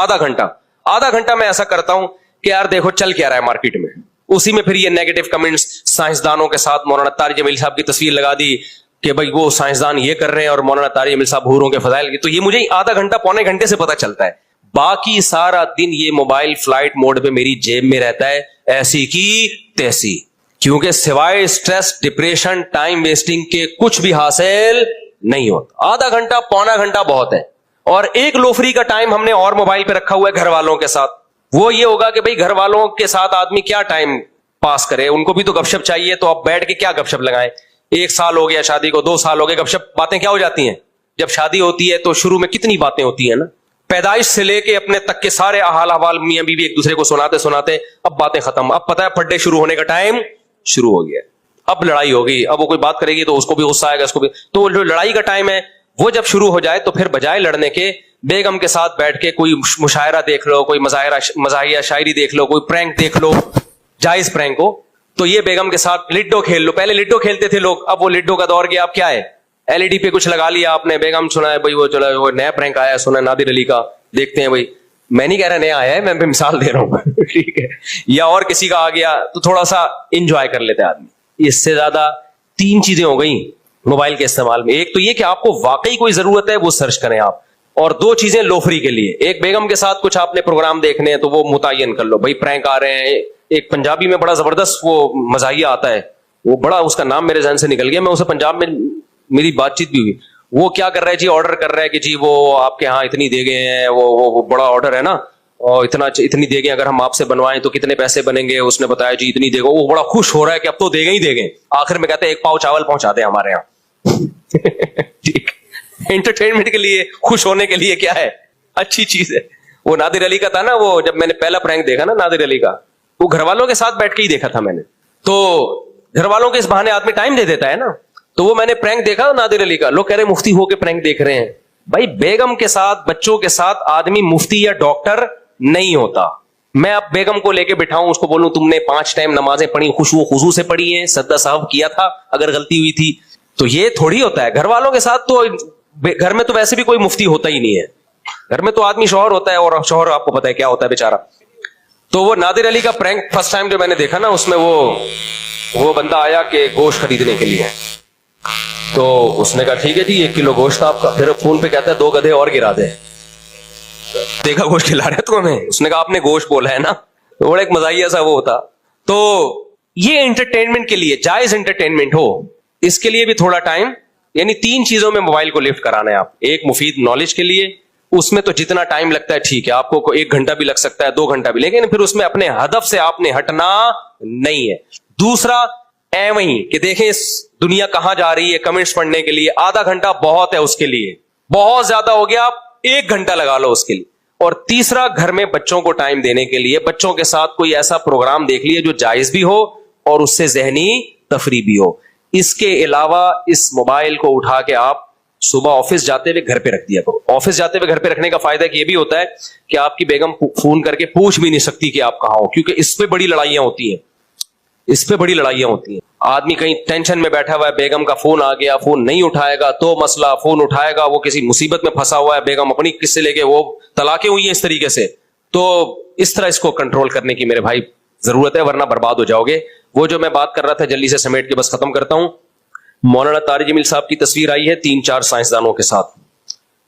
آدھا گھنٹہ میں ایسا کرتا ہوں کہ یار دیکھو چل کیا رہا ہے مارکیٹ میں. اسی میں پھر یہ نیگیٹو کمنٹس, سائنسدانوں کے ساتھ مولانا طارق جمیل صاحب کی تصویر لگا دی کہ بھائی وہ سائنسدان یہ کر رہے ہیں اور مولانا طارق جمیل صاحب حوروں کے فضائل کی. تو یہ مجھے آدھا گھنٹہ, پونے گھنٹے سے پتہ چلتا ہے. باقی سارا دن یہ موبائل فلائٹ موڈ پہ میری جیب میں رہتا ہے, ایسی کی تیسی. کیونکہ سوائے اسٹریس, ڈپریشن, ٹائم ویسٹنگ کے کچھ بھی حاصل نہیں ہوتا. آدھا گھنٹہ, پونا گھنٹہ بہت ہے. اور ایک لوفری کا ٹائم ہم نے اور موبائل پہ رکھا ہوا ہے گھر والوں کے ساتھ. وہ یہ ہوگا کہ بھائی گھر والوں کے ساتھ آدمی کیا ٹائم پاس کرے, ان کو بھی تو گپ شپ چاہیے. تو آپ بیٹھ کے کیا گپ شپ لگائیں. 1 سال ہو گیا شادی کو, 2 سال ہو گئے, گپ شپ باتیں کیا ہو جاتی ہیں. جب شادی ہوتی ہے تو شروع میں کتنی باتیں ہوتی ہیں نا, پیدائش سے لے کے اپنے تک کے سارے حال احوال میاں بیوی ایک دوسرے کو سناتے اب باتیں ختم. اب پتہ ہے پھڈے شروع ہونے کا ٹائم شروع ہو گیا. اب لڑائی ہوگی, اب وہ کوئی بات کرے گی تو اس کو بھی غصہ آئے گا, اس کو بھی. تو جو لڑائی کا ٹائم ہے وہ جب شروع ہو جائے تو پھر بجائے لڑنے کے بیگم کے ساتھ بیٹھ کے کوئی مشاعرہ دیکھ لو, کوئی مزاحیہ شاعری دیکھ لو, کوئی پرینک دیکھ لو, جائز پرینک ہو. تو یہ بیگم کے ساتھ لڈو کھیل لو. پہلے لڈو کھیلتے تھے لوگ, اب وہ لڈو کا دور گیا. اب کیا ہے, LED پہ کچھ لگا لیا آپ نے, بیگم سنا ہے بھائی وہ چلا وہ نیا پرینک آیا ہے, سنا ہے نادر علی کا, دیکھتے ہیں بھائی. میں نہیں کہہ رہا نیا آیا ہے, میں مثال دے رہا ہوں ٹھیک ہے. یا اور کسی کا آ گیا تو تھوڑا سا انجوائے کر لیتے آدمی. اس سے زیادہ 3 چیزیں ہو گئیں موبائل کے استعمال میں. ایک تو یہ کہ آپ کو واقعی کوئی ضرورت ہے وہ سرچ کریں آپ, اور 2 چیزیں لوفری کے لیے. ایک بیگم کے ساتھ کچھ آپ نے پروگرام دیکھنے ہیں تو وہ متعین کر لو, بھائی پرینک آ رہے ہیں. ایک پنجابی میں بڑا زبردست وہ مزاحیہ آتا ہے, وہ بڑا, اس کا نام میرے ذہن سے نکل گیا, میں اسے پنجاب میں میری بات چیت بھی ہوئی. وہ کیا کر رہا ہے جی, آرڈر کر رہا ہے کہ جی وہ آپ کے ہاں اتنی دے گئے ہیں, وہ بڑا آرڈر ہے نا, اور اتنی دے گئے, اگر ہم آپ سے بنوائیں تو کتنے پیسے بنیں گے. اس نے بتایا جی اتنی دے گا. وہ بڑا خوش ہو رہا ہے کہ اب تو دے گئے ہی دے گئے. آخر میں کہتے ہیں 1 پاؤ چاول پہنچا دیں ہمارے یہاں ٹھیک. انٹرٹینمنٹ کے لیے, خوش ہونے کے لیے کیا ہے, اچھی چیز ہے. وہ نادر علی کا تھا نا, وہ جب میں نے پہلا پرینک دیکھا نا نادر علی کا, وہ گھر والوں کے ساتھ بیٹھ کے ہی دیکھا تھا میں نے. تو گھر والوں کے اس بہانے آدمی ٹائم دے دیتا ہے نا. تو وہ میں نے پرینک دیکھا نادر علی کا, لوگ کہہ رہے مفتی ہو کے پرینک دیکھ رہے ہیں. بھائی بیگم کے ساتھ, بچوں کے ساتھ آدمی مفتی یا ڈاکٹر نہیں ہوتا. میں اب بیگم کو لے کے بٹھاؤں, اس کو بولوں تم نے 5 ٹائم نمازیں پڑھی, خشوع و خضوع سے پڑھی ہیں, سجدہ سہو کیا تھا اگر غلطی ہوئی تھی, تو یہ تھوڑی ہوتا ہے. گھر والوں کے ساتھ تو, گھر میں تو ویسے بھی کوئی مفتی ہوتا ہی نہیں ہے. گھر میں تو آدمی شوہر ہوتا ہے, اور شوہر آپ کو پتا ہے کیا ہوتا ہے بیچارہ. تو وہ نادر علی کا پرینک فرسٹ ٹائم جو میں نے دیکھا نا, اس میں وہ بندہ آیا کہ گوشت خریدنے کے لیے. تو اس نے کہا ٹھیک ہے جی 1 کلو گوشت آپ کا. پھر فون پہ کہتا ہے 2 گدھے اور گرا دے. دیکھا گوشت کھلا رہے تو ہمیں, اس نے کہا آپ نے گوشت بولا ہے نا. تو بڑا ایک مزاحیہ سا وہ ہوتا. تو یہ انٹرٹینمنٹ کے لیے, جائز انٹرٹینمنٹ ہو, اس کے لیے بھی تھوڑا ٹائم, یعنی 3 چیزوں میں موبائل کو لفٹ کرانا ہے آپ. ایک مفید نالج کے لیے, اس میں تو جتنا ٹائم لگتا ہے ٹھیک ہے, آپ کو 1 گھنٹہ بھی لگ سکتا ہے, 2 گھنٹہ بھی, لیکن پھر اس میں اپنے ہدف سے آپ نے ہٹنا نہیں ہے. دوسرا ایویں کہ دیکھیں اس دنیا کہاں جا رہی ہے, کمنٹس پڑھنے کے لیے آدھا گھنٹہ بہت ہے, اس کے لیے بہت زیادہ ہو گیا, آپ 1 گھنٹہ لگا لو اس کے لیے. اور تیسرا, گھر میں بچوں کو ٹائم دینے کے لیے بچوں کے ساتھ کوئی ایسا پروگرام دیکھ لیے جو جائز بھی ہو اور اس سے ذہنی تفریح بھی ہو. اس کے علاوہ اس موبائل کو اٹھا کے آپ صبح آفس جاتے ہوئے گھر پہ رکھ دیا کرو. آفس جاتے ہوئے گھر پہ رکھنے کا فائدہ یہ بھی ہوتا ہے کہ آپ کی بیگم فون کر کے پوچھ بھی نہیں سکتی کہ آپ کہاں ہو, کیونکہ اس پہ بڑی لڑائیاں ہوتی ہیں, اس پہ بڑی لڑائیاں ہوتی ہیں. آدمی کہیں ٹینشن میں بیٹھا ہوا ہے, بیگم کا فون آ گیا, فون نہیں اٹھائے گا تو مسئلہ, فون اٹھائے گا وہ کسی مصیبت میں پھنسا ہوا ہے, بیگم اپنی قصے لے کے وہ طلاقیں ہوئی ہیں اس طریقے سے. تو اس طرح اس کو کنٹرول کرنے کی میرے بھائی ضرورت ہے, ورنہ برباد ہو جاؤ گے. وہ جو میں بات کر رہا تھا جلدی سے سمیٹ کے بس ختم کرتا ہوں. مولانا طارق جمیل صاحب کی تصویر آئی ہے 3-4 سائنسدانوں کے ساتھ,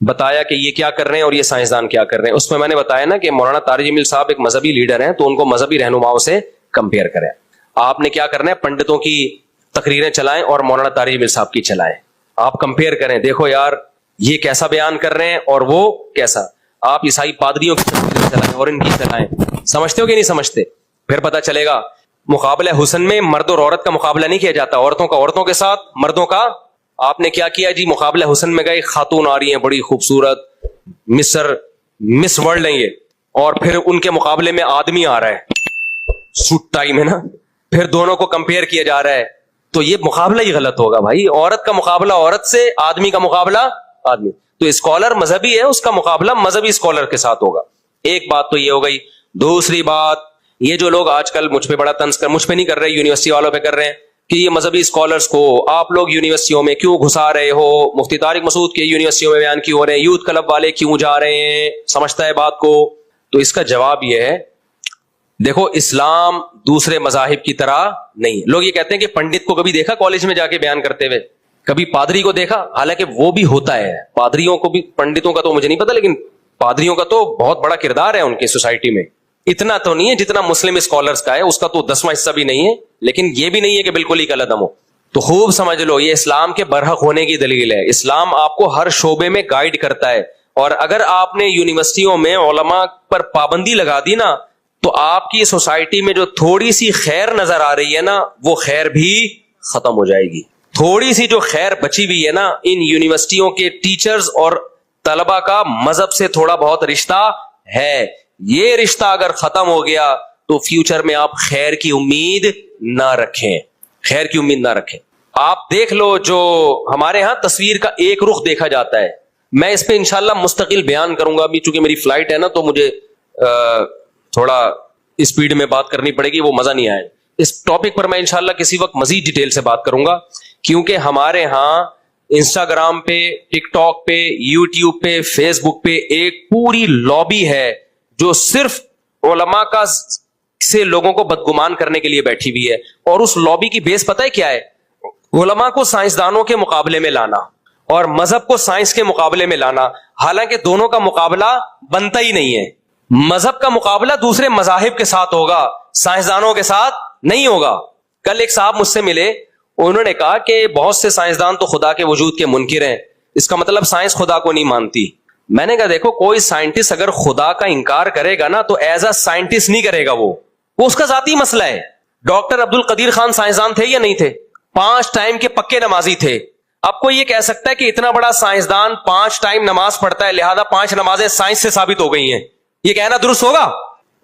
بتایا کہ یہ کیا کر رہے ہیں اور یہ سائنسدان کیا کر رہے ہیں. اس میں نے بتایا نا کہ مولانا طارق جمیل صاحب ایک مذہبی لیڈر ہیں, تو ان کو مذہبی رہنماؤں سے کمپیئر کریں. آپ نے کیا کرنا ہے, پنڈتوں کی تقریریں چلائیں اور مولانا طارق جمیل صاحب کی چلائیں. آپ کمپیئر کریں, دیکھو یار یہ کیسا بیان کر رہے ہیں اور وہ کیسا. آپ عیسائی پادریوں کی تقریریں چلائیں اور ان کی چلائیں. سمجھتے ہو کہ نہیں سمجھتے؟ پھر پتہ چلے گا. مقابلہ حسن میں مرد اور عورت کا مقابلہ نہیں کیا جاتا, عورتوں کا عورتوں کے ساتھ, مردوں کا. آپ نے کیا کیا جی, مقابلہ حسن میں گئے, خاتون آ رہی ہیں بڑی خوبصورت, مس ورلڈ ہیں یہ, اور پھر ان کے مقابلے میں آدمی آ رہا ہے سوٹ ٹائی میں نا, پھر دونوں کو کمپیئر کیا جا رہا ہے. تو یہ مقابلہ ہی غلط ہوگا بھائی. عورت کا مقابلہ عورت سے, آدمی کا مقابلہ آدمی. تو اسکالر مذہبی ہے, اس کا مقابلہ مذہبی اسکالر کے ساتھ ہوگا. ایک بات تو یہ ہو گئی. دوسری بات, یہ جو لوگ آج کل مجھ پہ بڑا طنز کر, مجھ پہ نہیں کر رہے, یونیورسٹی والوں پہ کر رہے ہیں کہ یہ مذہبی اسکالرس کو آپ لوگ یونیورسٹیوں میں کیوں گھسا رہے ہو, مفتی طارق مسعود کے یونیورسٹیوں میں بیان کیوں ہو رہے ہیں, یوتھ کلب والے کیوں جا رہے ہیں, سمجھتا ہے بات کو. تو اس کا جواب یہ ہے, دیکھو اسلام دوسرے مذاہب کی طرح نہیں. لوگ یہ کہتے ہیں کہ پنڈت کو کبھی دیکھا کالج میں جا کے بیان کرتے ہوئے, کبھی پادری کو دیکھا, حالانکہ وہ بھی ہوتا ہے, پادریوں کو بھی, پنڈتوں کا تو مجھے نہیں پتا, لیکن پادریوں کا تو بہت بڑا کردار ہے ان کی سوسائٹی میں. اتنا تو نہیں ہے جتنا مسلم اسکالرز کا ہے, اس کا تو 10واں حصہ بھی نہیں ہے, لیکن یہ بھی نہیں ہے کہ بالکل ہی غلط ہو. تو خوب سمجھ لو, یہ اسلام کے برحق ہونے کی دلیل ہے. اسلام آپ کو ہر شعبے میں گائیڈ کرتا ہے, اور اگر آپ نے یونیورسٹیوں میں علماء پر پابندی لگا دی نا, تو آپ کی سوسائٹی میں جو تھوڑی سی خیر نظر آ رہی ہے نا, وہ خیر بھی ختم ہو جائے گی. تھوڑی سی جو خیر بچی ہوئی ہے نا, ان یونیورسٹیوں کے ٹیچرز اور طلبہ کا مذہب سے تھوڑا بہت رشتہ ہے. یہ رشتہ اگر ختم ہو گیا تو فیوچر میں آپ خیر کی امید نہ رکھیں, خیر کی امید نہ رکھیں. آپ دیکھ لو, جو ہمارے ہاں تصویر کا ایک رخ دیکھا جاتا ہے, میں اس پہ انشاءاللہ مستقل بیان کروں گا. ابھی چونکہ میری فلائٹ ہے نا, تو مجھے تھوڑا اسپیڈ میں بات کرنی پڑے گی, وہ مزہ نہیں آئے. اس ٹاپک پر میں انشاءاللہ کسی وقت مزید ڈیٹیل سے بات کروں گا, کیونکہ ہمارے ہاں انسٹاگرام پہ, ٹک ٹاک پہ, یوٹیوب پہ, فیس بک پہ ایک پوری لابی ہے جو صرف علماء کا سے لوگوں کو بدگمان کرنے کے لیے بیٹھی ہوئی ہے. اور اس لابی کی بیس پتہ ہے کیا ہے؟ علماء کو سائنسدانوں کے مقابلے میں لانا اور مذہب کو سائنس کے مقابلے میں لانا, حالانکہ دونوں کا مقابلہ بنتا ہی نہیں ہے. مذہب کا مقابلہ دوسرے مذاہب کے ساتھ ہوگا, سائنسدانوں کے ساتھ نہیں ہوگا. کل ایک صاحب مجھ سے ملے, انہوں نے کہا کہ بہت سے سائنسدان تو خدا کے وجود کے منکر ہیں, اس کا مطلب سائنس خدا کو نہیں مانتی. میں نے کہا دیکھو, کوئی سائنٹسٹ اگر خدا کا انکار کرے گا نا, تو ایز اے سائنٹسٹ نہیں کرے گا, وہ اس کا ذاتی مسئلہ ہے. ڈاکٹر عبد القدیر خان سائنسدان تھے یا نہیں تھے؟ 5 ٹائم کے پکے نمازی تھے. اب کوئی یہ کہہ سکتا ہے کہ اتنا بڑا سائنسدان 5 ٹائم نماز پڑھتا ہے, لہذا 5 نمازیں سائنس سے ثابت ہو گئی ہیں, یہ کہنا درست ہوگا؟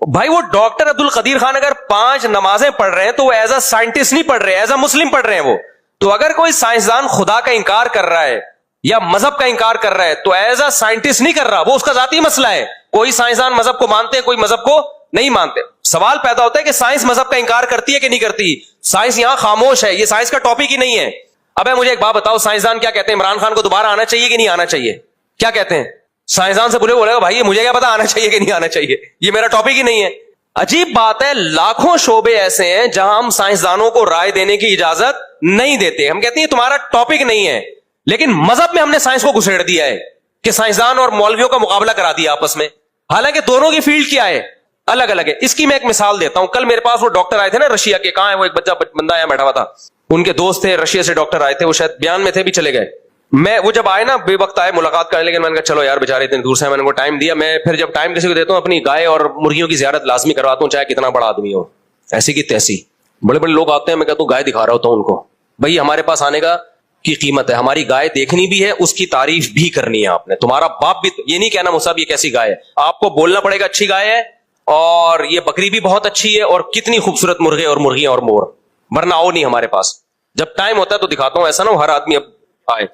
بھائی وہ ڈاکٹر عبد القدیر خان اگر 5 نمازیں پڑھ رہے ہیں تو وہ ایز اے سائنٹسٹ نہیں پڑھ رہے, ایز اے مسلم پڑھ رہے ہیں وہ. تو اگر کوئی سائنسدان خدا کا انکار کر رہا ہے یا مذہب کا انکار کر رہا ہے, تو ایز اے سائنٹسٹ نہیں کر رہا, وہ اس کا ذاتی مسئلہ ہے. کوئی سائنسدان مذہب کو مانتے ہیں, کوئی مذہب کو نہیں مانتے. سوال پیدا ہوتا ہے کہ سائنس مذہب کا انکار کرتی ہے کہ نہیں کرتی؟ سائنس یہاں خاموش ہے, یہ سائنس کا ٹاپک ہی نہیں ہے. اب مجھے ایک بات بتاؤ, سائنسدان کیا کہتے ہیں, عمران خان کو دوبارہ آنا چاہیے کہ نہیں آنا چاہیے؟ کیا کہتے ہیں سائنسدان سے؟ بولے گا بھائی مجھے کیا پتا آنا چاہیے کہ نہیں آنا چاہیے, یہ میرا ٹاپک ہی نہیں ہے. عجیب بات ہے, لاکھوں شعبے ایسے ہیں جہاں ہم سائنسدانوں کو رائے دینے کی اجازت نہیں دیتے. ہم کہتے ہیں تمہارا ٹاپک نہیں ہے, لیکن مذہب میں ہم نے سائنس کو گھسیڑ دیا ہے کہ سائنسدان اور مولویوں کا مقابلہ کرا دیا آپس میں, حالانکہ دونوں کی فیلڈ کیا ہے, الگ الگ ہے. اس کی میں ایک مثال دیتا ہوں. کل میرے پاس وہ ڈاکٹر آئے تھے نا رشیا کے, کہاں ہے وہ ایک بندہ آیا بیٹھا ہوا تھا, ان کے دوست تھے رشیا سے ڈاکٹر آئے تھے, وہ شاید بیان میں تھے بھی چلے گئے. میں وہ جب آئے نا بے وقت آئے ملاقات کرنے، لیکن میں نے کہا چلو یار بیچارے اتنے دور سے ہیں، میں نے کو ٹائم دیا. میں پھر جب ٹائم کسی کو دیتا ہوں اپنی گائے اور مرغیوں کی زیارت لازمی کرواتا ہوں، چاہے کتنا بڑا آدمی ہو. ایسی کی تیسی بڑے بڑے لوگ آتے ہیں، میں کہتا ہوں گائے دکھا رہا ہوتا ہوں ان کو، بھائی ہمارے پاس آنے کا کی قیمت ہے، ہماری گائے دیکھنی بھی ہے، اس کی تعریف بھی کرنی ہے آپ نے. تمہارا باپ بھی یہ نہیں کہنا مصعب یہ کیسی گائے ہے، آپ کو بولنا پڑے گا اچھی گائے ہے اور یہ بکری بھی بہت اچھی ہے اور کتنی خوبصورت مرغے اور مرغیاں اور مور، ورنہ آؤ نہیں ہمارے پاس. جب ٹائم ہوتا ہے تو دکھاتا ہوں، ایسا نہ ہو ہر آدمی اب آئے.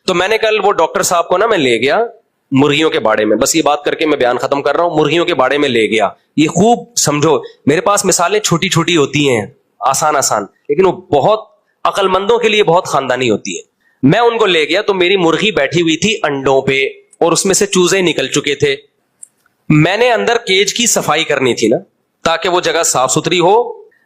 تو میں نے کل وہ ڈاکٹر صاحب کو نا میں لے گیا مرغیوں کے بارے میں، بس یہ بات کر کے میں بیان ختم کر رہا ہوں. مرغیوں کے بارے میں لے گیا، یہ خوب سمجھو، میرے پاس مثالیں چھوٹی چھوٹی ہوتی ہیں، آسان آسان، لیکن وہ بہت عقل مندوں کے لیے بہت خاندانی ہوتی ہے. میں ان کو لے گیا تو میری مرغی بیٹھی ہوئی تھی انڈوں پہ اور اس میں سے چوزے نکل چکے تھے. میں نے اندر کیج کی صفائی کرنی تھی نا تاکہ وہ جگہ صاف ستھری ہو.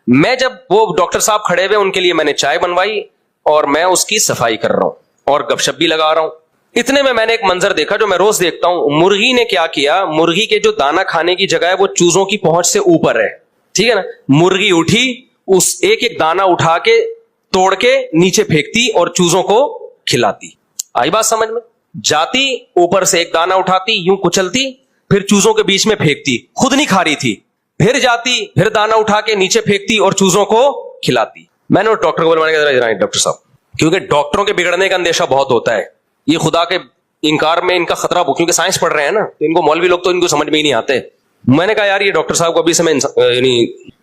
میں جب وہ ڈاکٹر صاحب کھڑے ہوئے ان کے لیے میں نے چائے بنوائی اور میں اس کی صفائی کر رہا ہوں اور گپ شپ بھی لگا رہا ہوں. اتنے میں نے ایک منظر دیکھا جو میں روز دیکھتا ہوں. مرغی نے کیا کیا، مرغی کے جو دانا کھانے کی جگہ ہے وہ چوزوں کی پہنچ سے اوپر ہے، ٹھیک ہے نا. مرغی اٹھی، اس ایک ایک دانا اٹھا کے توڑ کے نیچے پھینکتی اور چوزوں کو کھلاتی. آئی بات سمجھ میں؟ جاتی اوپر سے ایک دانا اٹھاتی، یوں کچلتی، پھر چوزوں کے بیچ میں پھینکتی، خود نہیں کھا رہی تھی. پھر جاتی، پھر دانا اٹھا کے نیچے پھینکتی اور چوزوں کو کھلاتی. میں نے ڈاکٹر کو بولوانے ڈاکٹر صاحب، کیونکہ ڈاکٹروں کے بگڑنے کا اندیشہ بہت ہوتا ہے، یہ خدا کے انکار میں ان کا خطرہ، کیونکہ سائنس پڑھ رہے ہیں نا تو ان کو مولوی لوگ تو ان کو سمجھ میں ہی نہیں آتے. میں نے کہا یار یہ ڈاکٹر صاحب کو ابھی سے میں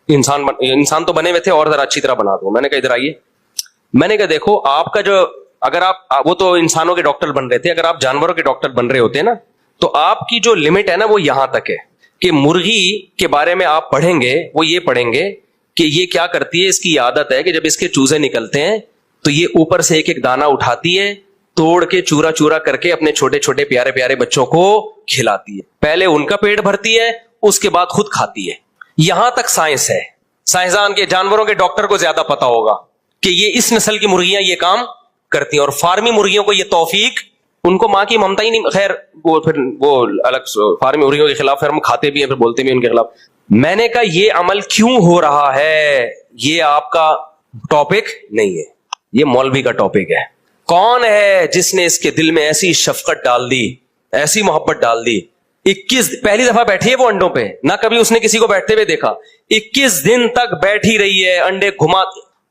انسان تو بنے ہوئے تھے اور ذرا اچھی طرح بنا دوں. میں نے کہا ادھر آئیے. میں نے کہا دیکھو آپ کا جو، اگر آپ وہ تو انسانوں کے ڈاکٹر بن رہے تھے، اگر آپ جانوروں کے ڈاکٹر بن رہے ہوتے نا تو آپ کی جو لمٹ ہے نا وہ یہاں تک ہے کہ مرغی کے بارے میں آپ پڑھیں گے، وہ یہ پڑھیں گے کہ یہ کیا کرتی ہے، اس کی عادت ہے کہ جب اس کے چوزے نکلتے ہیں تو یہ اوپر سے ایک ایک دانا اٹھاتی ہے، توڑ کے چورا چورا کر کے اپنے چھوٹے چھوٹے پیارے پیارے بچوں کو کھلاتی ہے. پہلے ان کا پیٹ بھرتی ہے، اس کے بعد خود کھاتی ہے. یہاں تک سائنس ہے. سائنسدان کے، جانوروں کے ڈاکٹر کو زیادہ پتا ہوگا کہ یہ اس نسل کی مرغیاں یہ کام کرتی ہیں. اور فارمی مرغیوں کو یہ توفیق، ان کو ماں کی ممتا ہی نہیں. خیر وہ پھر وہ الگ فارمی مرغیوں کے خلاف پھر ہم کھاتے بھی ہیں، پھر بولتے بھی ان کے خلاف. میں نے کہا یہ عمل کیوں ہو رہا ہے، یہ آپ کا ٹاپک نہیں ہے، یہ مولوی کا ٹاپک ہے. کون ہے جس نے اس کے دل میں ایسی شفقت ڈال دی، ایسی محبت ڈال دی؟ 21 پہلی دفعہ بیٹھی ہے وہ انڈوں پہ، نہ کبھی اس نے کسی کو بیٹھتے ہوئے دیکھا. 21 دن تک بیٹھی رہی ہے، انڈے گھما.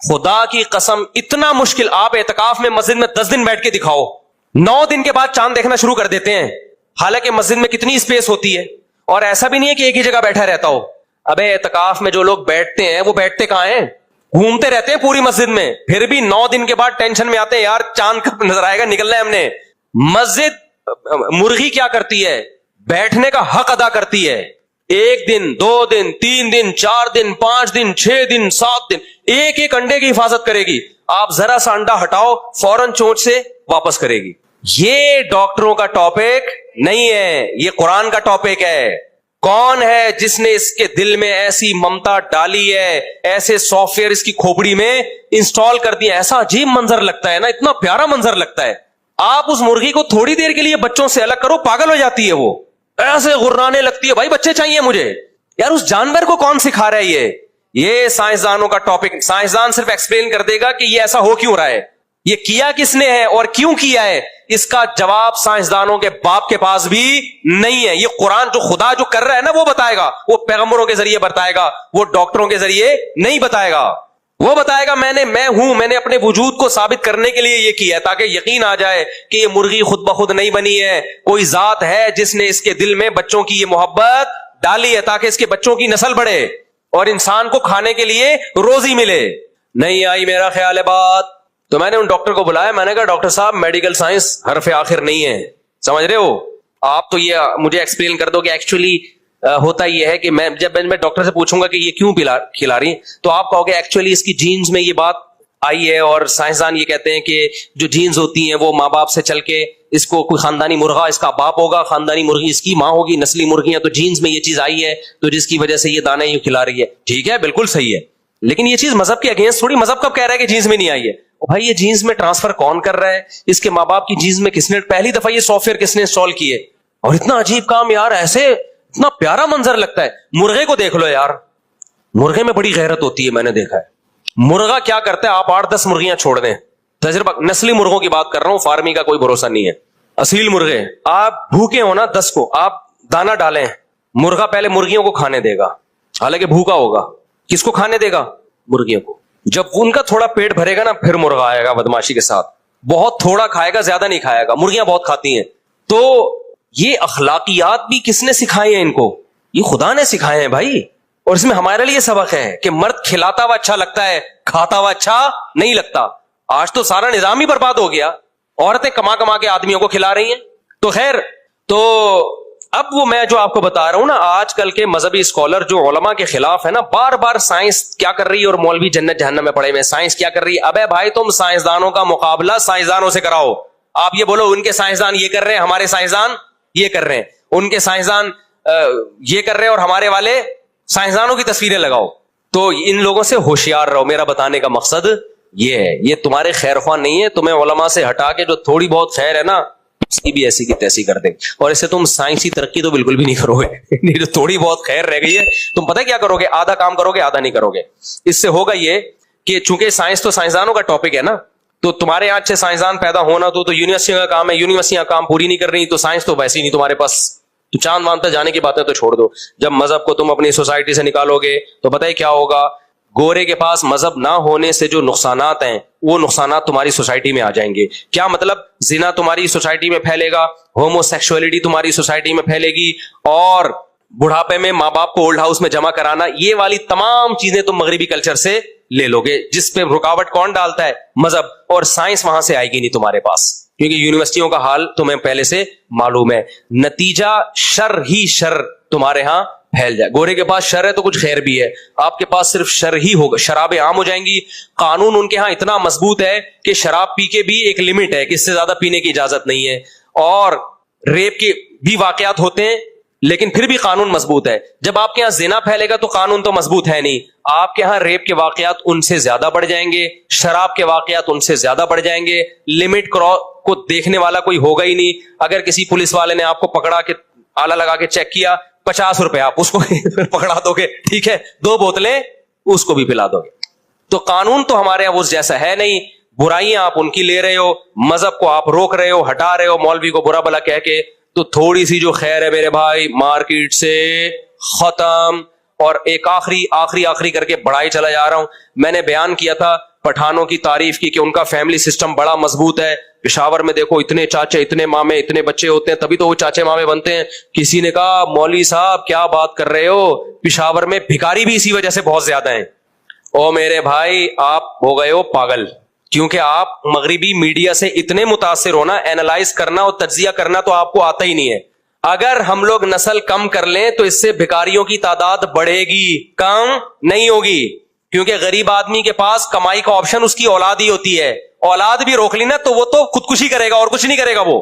خدا کی قسم اتنا مشکل، آپ اعتکاف میں مسجد میں 10 دن بیٹھ کے دکھاؤ، 9 دن کے بعد چاند دیکھنا شروع کر دیتے ہیں، حالانکہ مسجد میں کتنی اسپیس ہوتی ہے. اور ایسا بھی نہیں ہے کہ ایک ہی جگہ بیٹھا رہتا ہو. ابے اعتکاف میں جو لوگ بیٹھتے ہیں وہ بیٹھتے کہاں ہیں؟ گھومتے رہتے ہیں پوری مسجد میں. پھر بھی 9 دن کے بعد ٹینشن میں آتے ہیں یار چاند کب نظر آئے گا، نکلنا ہے ہم نے. مسجد مرغی کیا کرتی ہے؟ بیٹھنے کا حق ادا کرتی ہے. 1 دن 2 دن 3 دن 4 دن 5 دن 6 دن 7 دن ایک ایک انڈے کی حفاظت کرے گی. آپ ذرا سا انڈا ہٹاؤ فوراً چونچ سے واپس کرے گی. یہ ڈاکٹروں کا ٹاپک نہیں ہے، یہ قرآن کا ٹاپک ہے. کون ہے جس نے اس کے دل میں ایسی ممتا ڈالی ہے، ایسے سافٹ ویئر اس کی کھوپڑی میں انسٹال کر دیا؟ ایسا عجیب منظر لگتا ہے نا، اتنا پیارا منظر لگتا ہے. آپ اس مرغی کو تھوڑی دیر کے لیے بچوں سے الگ کرو، پاگل ہو جاتی ہے، وہ ایسے غرانے لگتی ہے، بھائی بچے چاہیے مجھے. یار اس جانور کو کون سکھا رہا ہے یہ سائنسدانوں کا ٹاپک. سائنسدان صرف ایکسپلین کر دے گا کہ یہ ایسا ہو کیوں رہا ہے، یہ کیا کس نے ہے اور کیوں کیا ہے. اس کا جواب سائنسدانوں کے باپ کے پاس بھی نہیں ہے. یہ قرآن جو خدا جو کر رہا ہے نا وہ بتائے گا، وہ پیغمبروں کے ذریعے بتائے گا، وہ ڈاکٹروں کے ذریعے نہیں بتائے گا. وہ بتائے گا میں نے اپنے وجود کو ثابت کرنے کے لیے یہ کیا ہے تاکہ یقین آ جائے کہ یہ مرغی خود بخود نہیں بنی ہے، کوئی ذات ہے جس نے اس کے دل میں بچوں کی یہ محبت ڈالی ہے تاکہ اس کے بچوں کی نسل بڑھے اور انسان کو کھانے کے لیے روزی ملے. نہیں آئی میرا خیال ہے بات. تو میں نے ان ڈاکٹر کو بلایا، میں نے کہا ڈاکٹر صاحب میڈیکل سائنس حرف آخر نہیں ہے، سمجھ رہے ہو آپ؟ تو یہ مجھے ایکسپلین کر دو کہ ایکچولی ہوتا یہ ہے کہ جب میں ڈاکٹر سے پوچھوں گا کہ یہ کیوں کھلا رہی تو آپ کہو گے ایکچولی اس کی جینز میں یہ بات آئی ہے، اور سائنسدان یہ کہتے ہیں کہ جو جینز ہوتی ہیں وہ ماں باپ سے چل کے، اس کو کوئی خاندانی مرغا اس کا باپ ہوگا، خاندانی مرغی اس کی ماں ہوگی، نسلی مرغیاں، تو جینز میں یہ چیز آئی ہے تو جس کی وجہ سے یہ دانے یوں کھلا رہی ہے. ٹھیک ہے بالکل صحیح ہے، لیکن یہ چیز مذہب کے اگینسٹ تھوڑی. مذہب کب کہہ رہا ہے کہ جینز میں نہیں آئی ہے؟ بھائی یہ جینز میں ٹرانسفر کون کر رہا ہے؟ اس کے ماں باپ کی جینز میں کس نے پہلی دفعہ یہ سافٹ ویئر کس نے انسٹال کیے؟ اور اتنا عجیب کام یار، ایسے اتنا پیارا منظر لگتا ہے. مرغے کو دیکھ لو یار، مرغے میں بڑی غیرت ہوتی ہے. میں نے دیکھا ہے مرغا کیا کرتا ہے، آپ 8-10 مرغیاں چھوڑ دیں، तजर्बा, नस्ली मुर्गों की बात कर रहा हूं, फार्मी का कोई भरोसा नहीं है। असील मुर्गे, आप भूखे हो ना 10 को, आप दाना डालें, मुर्गा पहले मुर्गियों को खाने देगा, हालांकि भूखा होगा। किसको खाने देगा? मुर्गियों को। जब उनका थोड़ा पेट भरेगा ना, फिर मुर्गा आएगा बदमाशी के साथ, बहुत थोड़ा खाएगा, ज्यादा नहीं खाएगा। मुर्गियां बहुत खाती हैं। तो ये अखलाकियात भी किसने सिखाए हैं इनको? ये खुदा ने सिखाए हैं भाई। और इसमें हमारे लिए सबक है कि मर्द खिलाता हुआ अच्छा लगता है, खाता हुआ अच्छा नहीं लगता। आज तो सारा निजाम ही बर्बाद हो गया, औरतें कमा कमा के आदमियों को खिला रही हैं। तो खैर, तो अब वो मैं जो आपको बता रहा हूं ना, आजकल के मजहबी स्कॉलर जो उलमा के खिलाफ है ना, बार बार साइंस क्या कर रही है, और मौलवी जन्नत जहन्नम में पड़े हुए, साइंस क्या कर रही है। अबे भाई, तुम साइंसदानों का मुकाबला साइंसदानों से कराओ। आप ये बोलो उनके साइंसदान ये कर रहे हैं, हमारे साइंसदान ये कर रहे हैं, उनके साइंसदान ये कर रहे हैं, और हमारे वाले साइंसदानों की तस्वीरें लगाओ। तो इन लोगों से होशियार रहो। मेरा बताने का मकसद ये है, ये तुम्हारे खैर ख्वाह नहीं है। तुम्हें उलमा से हटा के जो थोड़ी बहुत खैर है ना, उसकी भी ऐसी की तैसी कर दे, और इससे तुम साइंसी तरक्की तो बिल्कुल भी नहीं करोगे। नहीं, जो थोड़ी बहुत खैर रह गई है, तुम पता है क्या करोगे? आधा काम करोगे, आधा नहीं करोगे। इससे होगा ये कि चूंकि साइंस तो साइंसदानों का टॉपिक है ना, तो तुम्हारे यहाँ अच्छे साइंसदान पैदा होना तो यूनिवर्सिटियों का काम है। यूनिवर्सिटियां काम पूरी नहीं कर रही, तो साइंस तो वैसे ही नहीं तुम्हारे पास। तो चांद वांद तक जाने की बातें तो छोड़ दो। जब मजहब को तुम अपनी सोसाइटी से निकालोगे तो पता है क्या होगा? गोरे के पास मजहब ना होने से जो नुकसानात हैं, वो नुकसानात तुम्हारी सोसाइटी में आ जाएंगे। क्या मतलब? जिना तुम्हारी सोसाइटी में फैलेगा, होमोसेक्सुअलिटी तुम्हारी सोसाइटी में फैलेगी, और बुढ़ापे में माँ बाप को ओल्ड हाउस में जमा कराना, ये वाली तमाम चीजें तुम मगरिबी कल्चर से ले लोगे, जिस पे रुकावट कौन डालता है? मजहब। और साइंस वहां से आएगी नहीं तुम्हारे पास, क्योंकि यूनिवर्सिटियों का हाल तुम्हें पहले से मालूम है। नतीजा शर ही शर तुम्हारे यहां फैल जाए। गोरे के पास शर है तो कुछ खैर भी है, आपके पास सिर्फ शर ही होगा। शराबें आम हो जाएंगी। कानून उनके यहां इतना मजबूत है कि शराब पी के भी एक लिमिट है कि इससे ज्यादा पीने की इजाजत नहीं है। और रेप के भी वाकयात होते हैं, लेकिन फिर भी कानून मजबूत है। जब आपके यहां जिना फैलेगा तो कानून तो मजबूत है नहीं, आपके यहां रेप के वाकयात उनसे ज्यादा बढ़ जाएंगे, शराब के वाकयात उनसे ज्यादा बढ़ जाएंगे। लिमिट क्रॉस को देखने वाला कोई होगा ही नहीं। अगर किसी पुलिस वाले ने आपको पकड़ा के आला लगा के चेक किया, 50 रुपए आप उसको पकड़ा दोगे, ठीक है, 2 बोतलें उसको भी पिला दोगे। तो कानून तो हमारे यहां उस जैसा है नहीं। बुराइयां आप उनकी ले रहे हो, मजहब को आप रोक रहे हो, हटा रहे हो, मौलवी को बुरा भला कह के। तो थोड़ी सी जो खैर है मेरे भाई, मार्केट से खत्म। और एक आखिरी करके बढ़ाई चला जा रहा हूं। मैंने बयान किया था पठानों की तारीफ की कि उनका फैमिली सिस्टम बड़ा मजबूत है। पेशावर में देखो, इतने चाचे, इतने मामे, इतने बच्चे होते हैं, तभी तो वो चाचे मामे बनते हैं। किसी ने कहा, मौलवी साहब क्या बात कर रहे हो, पेशावर में भिखारी भी इसी वजह से बहुत ज्यादा हैं। ओ मेरे भाई, आप हो गए हो पागल, क्योंकि आप मगरिबी मीडिया से इतने मुतासिर हो ना, एनालाइज करना और तज्जिया करना तो आपको आता ही नहीं है। अगर हम लोग नस्ल कम कर लें तो इससे भिखारियों की तादाद बढ़ेगी, कम नहीं होगी। क्योंकि गरीब आदमी के पास कमाई का ऑप्शन उसकी औलाद ही होती है। औलाद भी रोक ली ना तो वो तो खुदकुशी करेगा और कुछ नहीं करेगा वो।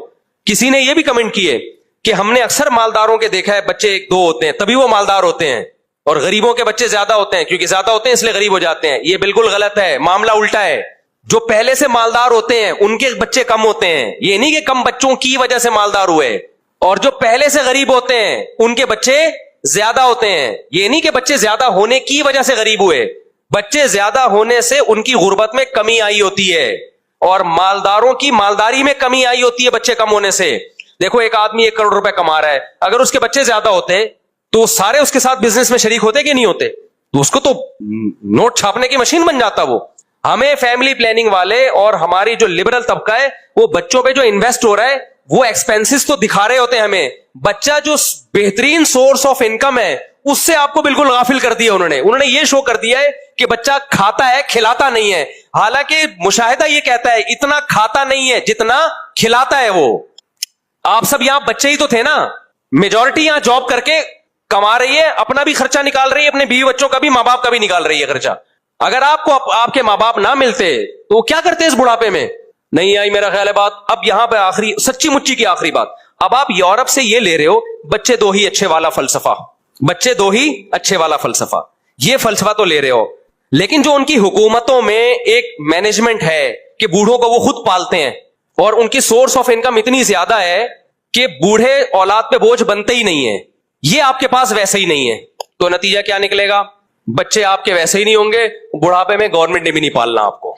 किसी ने ये भी कमेंट किए कि हमने अक्सर मालदारों के देखा है, बच्चे 1-2 होते हैं तभी वो मालदार होते हैं, और गरीबों के बच्चे ज्यादा होते हैं, क्योंकि ज्यादा होते हैं इसलिए गरीब हो जाते हैं। ये बिल्कुल गलत है, मामला उल्टा है। जो पहले से मालदार होते हैं उनके बच्चे कम होते हैं। ये नहीं कि कम बच्चों की वजह से मालदार हुए, और जो पहले से गरीब होते हैं उनके बच्चे ज्यादा होते हैं। ये नहीं कि बच्चे ज्यादा होने की वजह से गरीब हुए, बच्चे ज्यादा होने से उनकी गुर्बत में कमी आई होती है, और मालदारों की मालदारी में कमी आई होती है बच्चे कम होने से। देखो, एक आदमी 1 करोड़ रुपए कमा रहा है, अगर उसके बच्चे ज्यादा होते तो सारे उसके साथ बिजनेस में शरीक होते कि नहीं होते? तो उसको तो नोट छापने की मशीन बन जाता वो। हमें फैमिली प्लानिंग वाले और हमारी जो लिबरल तबका है, वो बच्चों पे जो इन्वेस्ट हो रहा है वो एक्सपेंसेस तो दिखा रहे होते हैं हमें। बच्चा जो बेहतरीन सोर्स ऑफ इनकम है उससे आपको बिल्कुल गाफिल कर दिया उन्होंने ये शो कर दिया है कि बच्चा खाता है, खिलाता नहीं है। हालांकि मुशाहिदा ये कहता है इतना खाता नहीं है जितना खिलाता है वो। आप सब यहां बच्चे ही तो थे ना, मेजॉरिटी यहां जॉब करके कमा रही है, अपना भी खर्चा निकाल रही है, अपने बीवी बच्चों का भी, मां बाप का भी निकाल रही है खर्चा। अगर आपको आपके मां बाप ना मिलते तो क्या करते इस बुढ़ापे में? नहीं आई मेरा ख्याल है बात। अब यहां पे आखिरी सच्ची मुच्ची की आखिरी बात, अब आप यूरोप से ये ले रहे हो बच्चे 2 ही अच्छे वाला फलसफा, बच्चे 2 ही अच्छे वाला फलसफा, ये फलसफा तो ले रहे हो, लेकिन जो उनकी हुकूमतों में एक मैनेजमेंट है कि बूढ़ों को वो खुद पालते हैं और उनकी सोर्स ऑफ इनकम इतनी ज्यादा है कि बूढ़े औलाद पे बोझ बनते ही नहीं है, ये आपके पास वैसे ही नहीं है। तो नतीजा क्या निकलेगा? बच्चे आपके वैसे ही नहीं होंगे, बुढ़ापे में गवर्नमेंट ने भी नहीं पालना आपको।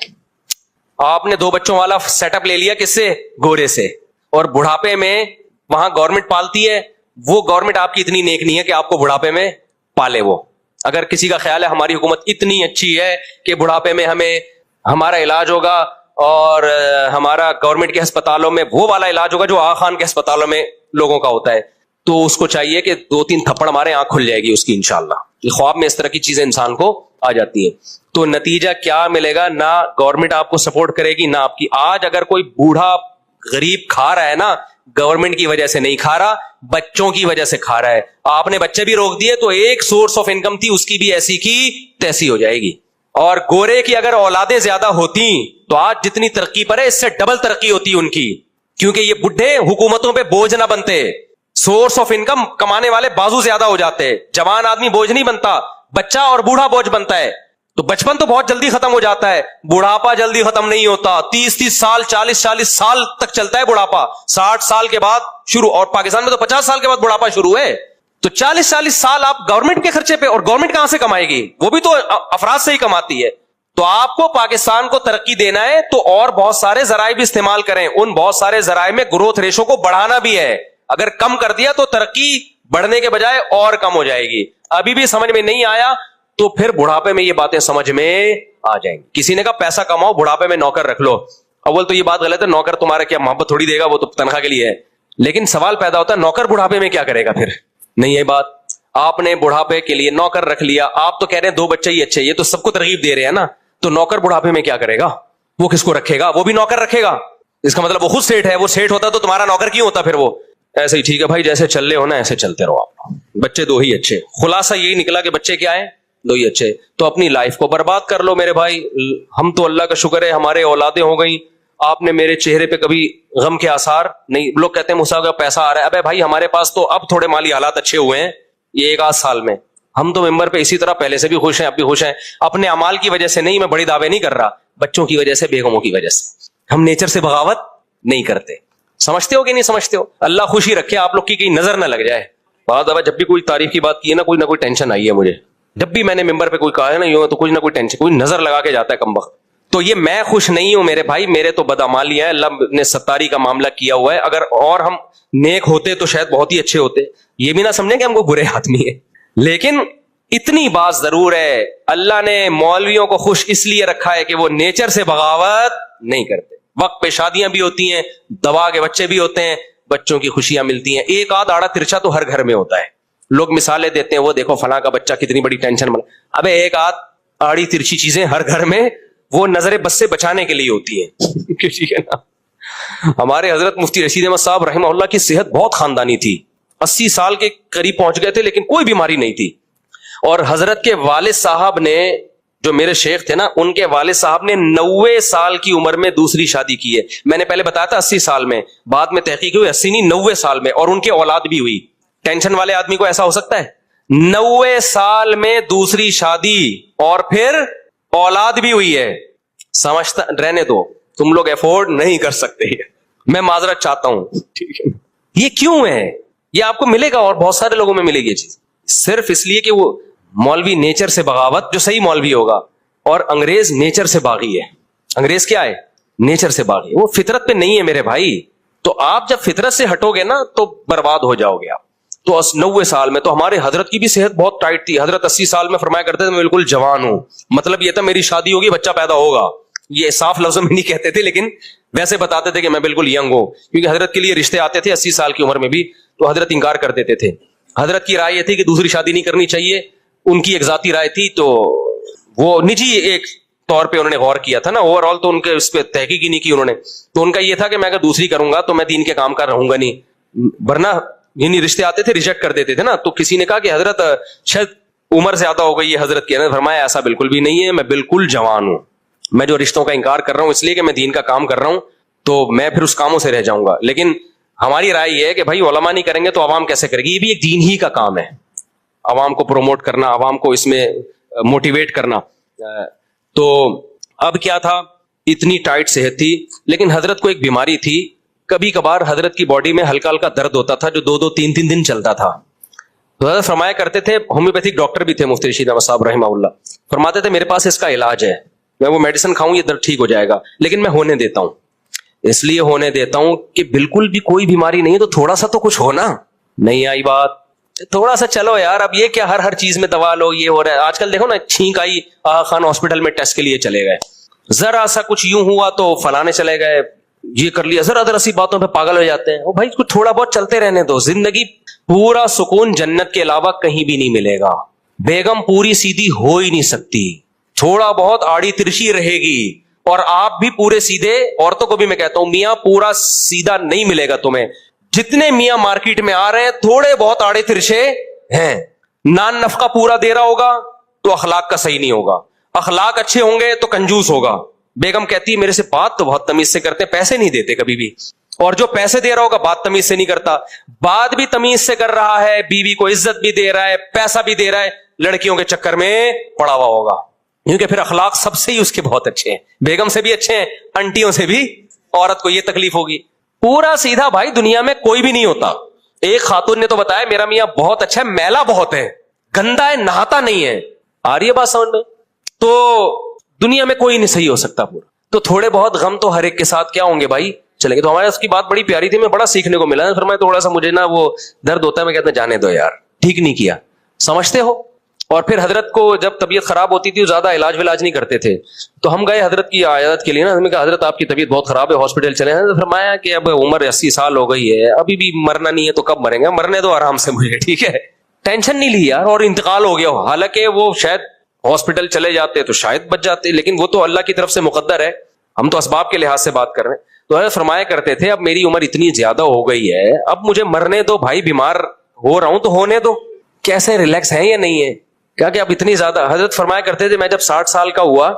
आपने 2 बच्चों वाला सेटअप ले लिया किससे? गोरे से। और बुढ़ापे में वहां गवर्नमेंट पालती है, वो गवर्नमेंट आपकी इतनी नेक नहीं है कि आपको बुढ़ापे में पाले वो। अगर किसी का ख्याल है हमारी हुकूमत इतनी अच्छी है कि बुढ़ापे में हमें हमारा इलाज होगा और हमारा गवर्नमेंट के अस्पतालों में वो वाला इलाज होगा जो आगा खान के अस्पतालों में लोगों का होता है, तो उसको चाहिए कि 2-3 थप्पड़ मारे, आंख खुल जाएगी उसकी इंशाल्लाह। ये ख्वाब में इस तरह की चीजें इंसान को आ जाती है। तो नतीजा क्या मिलेगा? ना गवर्नमेंट आपको सपोर्ट करेगी ना आपकी। आज अगर कोई बूढ़ा गरीब खा रहा है ना, गवर्नमेंट की वजह से नहीं खा रहा, बच्चों की वजह से खा रहा है। आपने बच्चे भी रोक दिए तो एक सोर्स ऑफ इनकम थी उसकी भी ऐसी की तैसी हो जाएगी। और गोरे की अगर औलादें ज्यादा होती तो आज जितनी तरक्की पर है इससे डबल तरक्की होती उनकी, क्योंकि ये बुढ़े हुकूमतों पे बोझ ना बनते। सोर्स ऑफ इनकम कमाने वाले बाजू ज्यादा हो जाते। जवान आदमी बोझ नहीं बनता, बच्चा और बूढ़ा बोझ बनता है। तो बचपन तो बहुत जल्दी खत्म हो जाता है, बुढ़ापा जल्दी खत्म नहीं होता। 30-30 साल 40-40 साल तक चलता है बुढ़ापा, 60 साल के बाद शुरू। और पाकिस्तान में तो 50 साल के बाद बुढ़ापा शुरू है। तो 40-40 साल आप गवर्नमेंट के खर्चे पे, और गवर्नमेंट कहां से कमाएगी? वो भी तो अफराद से ही कमाती है। तो आपको पाकिस्तान को तरक्की देना है तो और बहुत सारे जराए भी इस्तेमाल करें। उन बहुत सारे जराए में ग्रोथ रेशो को बढ़ाना भी है। अगर कम कर दिया तो तरक्की बढ़ने के बजाय और कम हो जाएगी। अभी भी समझ में नहीं आया तो फिर बुढ़ापे में ये बातें समझ में आ जाएंगी। किसी ने कहा पैसा कमाओ, बुढ़ापे में नौकर रख लो। अव्वल तो ये बात गलत है, नौकर तुम्हारा क्या मोहब्बत थोड़ी देगा, वो तो तनख्वाह के लिए है। लेकिन सवाल पैदा होता है नौकर बुढ़ापे में क्या करेगा? फिर नहीं है बात। आपने बुढ़ापे के लिए नौकर रख लिया, आप तो कह रहे हैं 2 बच्चे ही अच्छे, ये तो सबको तरगीब दे रहे हैं ना। तो नौकर बुढ़ापे में क्या करेगा? वो किसको रखेगा? वो भी नौकर रखेगा। इसका मतलब वो खुद सेठ है। वो सेठ होता तो तुम्हारा नौकर क्यों होता? फिर वो ऐसे ही ठीक है भाई, जैसे चल रहे हो ना ऐसे चलते रहो आप। बच्चे 2 ही अच्छे। खुलासा यही निकला कि बच्चे क्या है? 2 ही अच्छे। तो अपनी लाइफ को बर्बाद कर लो मेरे भाई। हम तो अल्लाह का शुक्र है हमारे औलादें हो गई। आपने मेरे चेहरे पे कभी गम के आसार नहीं। लोग कहते हैं मुसा का पैसा आ रहा है। अबे भाई हमारे पास तो अब थोड़े माली हालात अच्छे हुए हैं ये 1 आध साल में। हम तो मेंबर पे इसी तरह पहले से भी खुश हैं, अब भी खुश हैं। अपने अमाल की वजह से नहीं, मैं बड़ी दावे नहीं कर रहा, बच्चों की वजह से, बेगमों की वजह से। हम नेचर से बगावत नहीं करते। समझते हो कि नहीं समझते हो? अल्लाह खुशी रखे आप लोग की कहीं नजर ना लग जाए। बहुत दफा जब भी कोई तारीफ की बात की है ना कोई टेंशन आई है मुझे। जब भी मैंने मेंबर पे कोई कहा है ना यूं, तो कुछ ना कोई टेंशन, कोई नजर लगा के जाता है कमबख्त। तो ये मैं खुश नहीं हूं मेरे भाई, मेरे तो बदअमाली है। अल्लाह ने सत्तारी का मामला किया हुआ है। अगर और हम नेक होते तो शायद बहुत ही अच्छे होते। ये भी ना समझें कि हमको बुरे आदमी है। लेकिन इतनी बात जरूर है, अल्लाह ने मौलवियों को खुश इसलिए रखा है कि वो नेचर से बगावत नहीं करते। वक्त पे शादियां भी होती हैं, दवा के बच्चे भी होते हैं, बच्चों की खुशियां मिलती हैं। एक आध आड़ा तिरछा तो हर घर में होता है। लोग मिसालें देते हैं, वो देखो फलां का बच्चा कितनी बड़ी टेंशन में। अबे एक आध आड़ी तिरछी चीजें हर घर में वो नजरे बस से बचाने के लिए होती हैं। ठीक है ना? हमारे हजरत मुफ्ती रशीद अहमद साहब रहमहुल्लाह की सेहत बहुत खानदानी थी। 80 साल के करीब पहुंच गए थे लेकिन कोई बीमारी नहीं थी। और हजरत के वालिद साहब ने, जो मेरे शेख थे ना, उनके वालिद साहब ने 90 साल की उम्र में दूसरी शादी की है। मैंने पहले बताया था 80 साल में, बाद में तहकीक हुई 80 नहीं 90 साल में, और उनके औलाद भी हुई। टेंशन वाले आदमी को ऐसा हो सकता है? 90 साल में दूसरी शादी और फिर औलाद भी हुई है। समझता रहने दो, तुम लोग अफोर्ड नहीं कर सकते। मैं माजरत चाहता हूं, ठीक है? ये क्यों है? ये आपको मिलेगा और बहुत सारे लोगों में मिलेगी ये चीज, सिर्फ इसलिए कि वो मौलवी नेचर से बगावत, जो सही मौलवी होगा, और अंग्रेज नेचर से बागी है। अंग्रेज क्या है? नेचर से बागी। वो फितरत पे नहीं है मेरे भाई। तो आप जब फितरत से हटोगे ना तो बर्बाद हो जाओगे आप। तो 90 साल में तो हमारे हजरत की भी सेहत बहुत टाइट थी। हजरत 80 साल में फरमाया करते थे मैं बिल्कुल जवान हूं। मतलब ये था मेरी शादी होगी, बच्चा पैदा होगा। ये साफ लफ्जों में नहीं कहते थे लेकिन वैसे बताते थे कि मैं बिल्कुल यंग हूं। क्योंकि हजरत के लिए रिश्ते आते थे 80 साल की उम्र में भी, तो हजरत इंकार कर देते थे। हजरत की राय ये थी कि दूसरी शादी नहीं करनी चाहिए। उनकी एक जाती राय थी, तो वो निजी एक तौर पे उन्होंने गौर किया था ना, ओवरऑल तो उनके उस पर तहकीक ही नहीं की उन्होंने। तो उनका ये था कि मैं अगर दूसरी करूंगा तो मैं दीन के काम का रहूंगा नहीं, वरना जिन्हीं रिश्ते आते थे रिजेक्ट कर देते थे ना। तो किसी ने कहा कि हजरत शायद उम्र ज्यादा हो गई है हजरत की। फरमाया ऐसा बिल्कुल भी नहीं है, मैं बिल्कुल जवान हूं। मैं जो रिश्तों का इंकार कर रहा हूं इसलिए कि मैं दीन का काम कर रहा हूं, तो मैं फिर उस कामों से रह जाऊंगा। लेकिन हमारी राय यह है कि भाई उलमा नहीं करेंगे तो आवाम कैसे करेगी? ये भी एक दीन ही का काम है, आवाम को प्रोमोट करना, आवाम को इसमें मोटिवेट करना। तो अब क्या था, इतनी टाइट सेहत थी, लेकिन हजरत को एक बीमारी थी। कभी कभार हजरत की बॉडी में हल्का हल्का दर्द होता था जो 2-2, 3-3 दिन चलता था। तो हजरत फरमाया करते थे, होम्योपैथिक डॉक्टर भी थे मुफ्ती रशीद अहमद साहब रहमहुल्लाह, फरमाते थे मेरे पास इसका इलाज है। میں وہ میڈیسن کھاؤں یہ درد ٹھیک ہو جائے گا, لیکن میں ہونے دیتا ہوں. اس لیے ہونے دیتا ہوں کہ بالکل بھی کوئی بیماری نہیں ہے تو تھوڑا سا تو کچھ ہونا. نہیں آئی بات, تھوڑا سا چلو یار, اب یہ کیا ہر چیز میں دوا لو, یہ ہو رہا ہے آج کل. دیکھو نا, چھینک آئی آغا خان ہاسپٹل میں ٹیسٹ کے لیے چلے گئے, ذرا سا کچھ یوں ہوا تو فلانے چلے گئے, یہ کر لیا, ذرا سی باتوں پہ پاگل ہو جاتے ہیں. بھائی کچھ تھوڑا بہت چلتے رہنے دو, زندگی پورا سکون جنت کے علاوہ کہیں بھی نہیں ملے گا. بیگم پوری سیدھی ہو ہی نہیں سکتی, تھوڑا بہت آڑی ترشی رہے گی, اور آپ بھی پورے سیدھے. عورتوں کو بھی میں کہتا ہوں میاں پورا سیدھا نہیں ملے گا تمہیں. جتنے میاں مارکیٹ میں آ رہے ہیں تھوڑے بہت آڑے ترشے ہیں. نان نفقہ پورا دے رہا ہوگا تو اخلاق کا صحیح نہیں ہوگا, اخلاق اچھے ہوں گے تو کنجوس ہوگا. بیگم کہتی ہے میرے سے بات تو بہت تمیز سے کرتے, پیسے نہیں دیتے کبھی بھی, اور جو پیسے دے رہا ہوگا بات تمیز سے نہیں کرتا. بات بھی تمیز سے کر رہا ہے, بیوی کو عزت بھی دے رہا ہے, پیسہ بھی دے رہا ہے, لڑکیوں کے چکر میں پڑا ہوا ہوگا, کیونکہ پھر اخلاق سب سے ہی اس کے بہت اچھے ہیں, بیگم سے بھی اچھے ہیں, انٹیوں سے بھی. عورت کو یہ تکلیف ہوگی. پورا سیدھا بھائی دنیا میں کوئی بھی نہیں ہوتا. ایک خاتون نے تو بتایا میرا میاں بہت اچھا ہے, میلا بہت ہے, گندا ہے, نہاتا نہیں ہے. آ رہی ہے بات سمجھ میں؟ تو دنیا میں کوئی نہیں صحیح ہو سکتا پورا. تو تھوڑے بہت غم تو ہر ایک کے ساتھ کیا ہوں گے بھائی, چلیں گے. تو ہمارے اس کی بات بڑی پیاری تھی, میں بڑا سیکھنے کو ملا. فرمایا تھوڑا سا مجھے نا وہ درد ہوتا ہے, میں کہتا جانے دو یار, ٹھیک نہیں کیا, سمجھتے ہو. اور پھر حضرت کو جب طبیعت خراب ہوتی تھی زیادہ علاج ولاج نہیں کرتے تھے, تو ہم گئے حضرت کی عیادت کے لیے نا. ہم نے کہا حضرت آپ کی طبیعت بہت خراب ہے, ہاسپٹل چلے ہیں. فرمایا کہ اب عمر 80 سال ہو گئی ہے, ابھی بھی مرنا نہیں ہے تو کب مریں گے, مرنے دو آرام سے مجھے, ٹھیک ہے, ٹینشن نہیں لی یار. اور انتقال ہو گیا ہو, حالانکہ وہ شاید ہاسپٹل چلے جاتے تو شاید بچ جاتے, لیکن وہ تو اللہ کی طرف سے مقدر ہے, ہم تو اسباب کے لحاظ سے بات کر رہے ہیں. تو حضرت فرمایا کرتے تھے اب میری عمر اتنی زیادہ ہو گئی ہے, اب مجھے مرنے دو بھائی, بیمار ہو رہا ہوں تو ہونے دو. کیسے ریلیکس ہیں یا نہیں ہے, کیا کہ اب اتنی زیادہ. حضرت فرمایا کرتے تھے میں جب 60 سال کا ہوا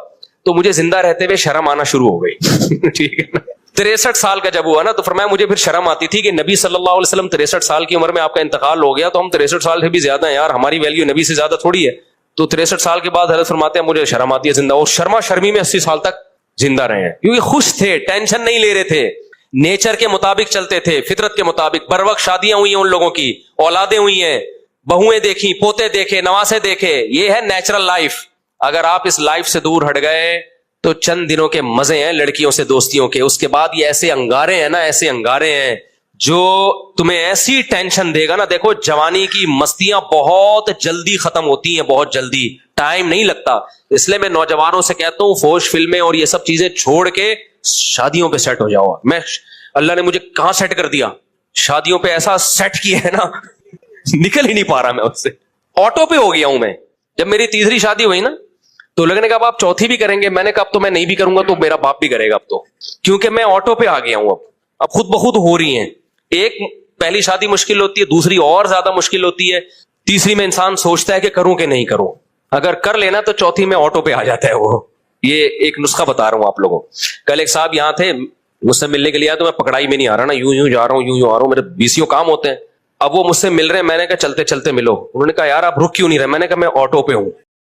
تو مجھے زندہ رہتے ہوئے شرم آنا شروع ہو گئی. ٹھیک ہے نا. 63 سال کا جب ہوا نا تو فرمایا مجھے پھر شرم آتی تھی کہ نبی صلی اللہ علیہ وسلم 63 سال کی عمر میں آپ کا انتقال ہو گیا, تو ہم 63 سال سے بھی زیادہ ہیں یار, ہماری ویلیو نبی سے زیادہ تھوڑی ہے. تو 63 سال کے بعد حضرت فرماتے ہیں مجھے شرم آتی ہے زندہ, اور شرما شرمی میں 80 سال تک زندہ رہے ہیں, کیونکہ خوش تھے, ٹینشن نہیں لے رہے تھے, نیچر کے مطابق چلتے تھے, فطرت کے مطابق. بر وقت شادیاں ہوئی ہیں ان لوگوں کی, اولادیں ہوئی ہیں, بہویں دیکھی, پوتے دیکھے, نواسے دیکھے. یہ ہے نیچرل لائف. اگر آپ اس لائف سے دور ہٹ گئے تو چند دنوں کے مزے ہیں لڑکیوں سے دوستیوں کے, اس کے بعد یہ ایسے انگارے ہیں نا, ایسے انگارے ہیں جو تمہیں ایسی ٹینشن دے گا نا. دیکھو جوانی کی مستیاں بہت جلدی ختم ہوتی ہیں, بہت جلدی, ٹائم نہیں لگتا. اس لیے میں نوجوانوں سے کہتا ہوں فوش فلمیں اور یہ سب چیزیں چھوڑ کے شادیوں پہ سیٹ ہو جاؤ. میں اللہ نے مجھے کہاں سیٹ کر دیا, شادیوں پہ ایسا سیٹ کیا ہے نا, نکل ہی نہیں پا رہا میں اس سے, آٹو پہ ہو گیا ہوں میں. جب میری تیسری شادی ہوئی نا تو لوگوں نے کہا آپ چوتھی بھی کریں گے, میں نے کہا اب تو میں نہیں بھی کروں گا تو میرا باپ بھی کرے گا اب تو, کیونکہ میں آٹو پہ آ گیا ہوں. اب خود بخود ہو رہی ہیں. ایک پہلی شادی مشکل ہوتی ہے, دوسری اور زیادہ مشکل ہوتی ہے, تیسری میں انسان سوچتا ہے کہ کروں کہ نہیں کروں. اگر کر لینا تو چوتھی میں آٹو پہ آ جاتا ہے وہ. یہ ایک نسخہ بتا رہا ہوں آپ لوگوں. کل ایک صاحب یہاں تھے, مجھ سے ملنے کے لیے تو میں پکڑائی میں نہیں آ رہا نا, یوں جا رہا ہوں, یوں آ رہا ہوں, میرے 20 کام ہوتے ہیں. اب وہ مجھ سے مل رہے ہیں, میں نے کہا چلتے چلتے ملو. انہوں نے کہا یار آپ رک کیوں نہیں رہے, میں نے کہا میں آٹو پہ ہوں.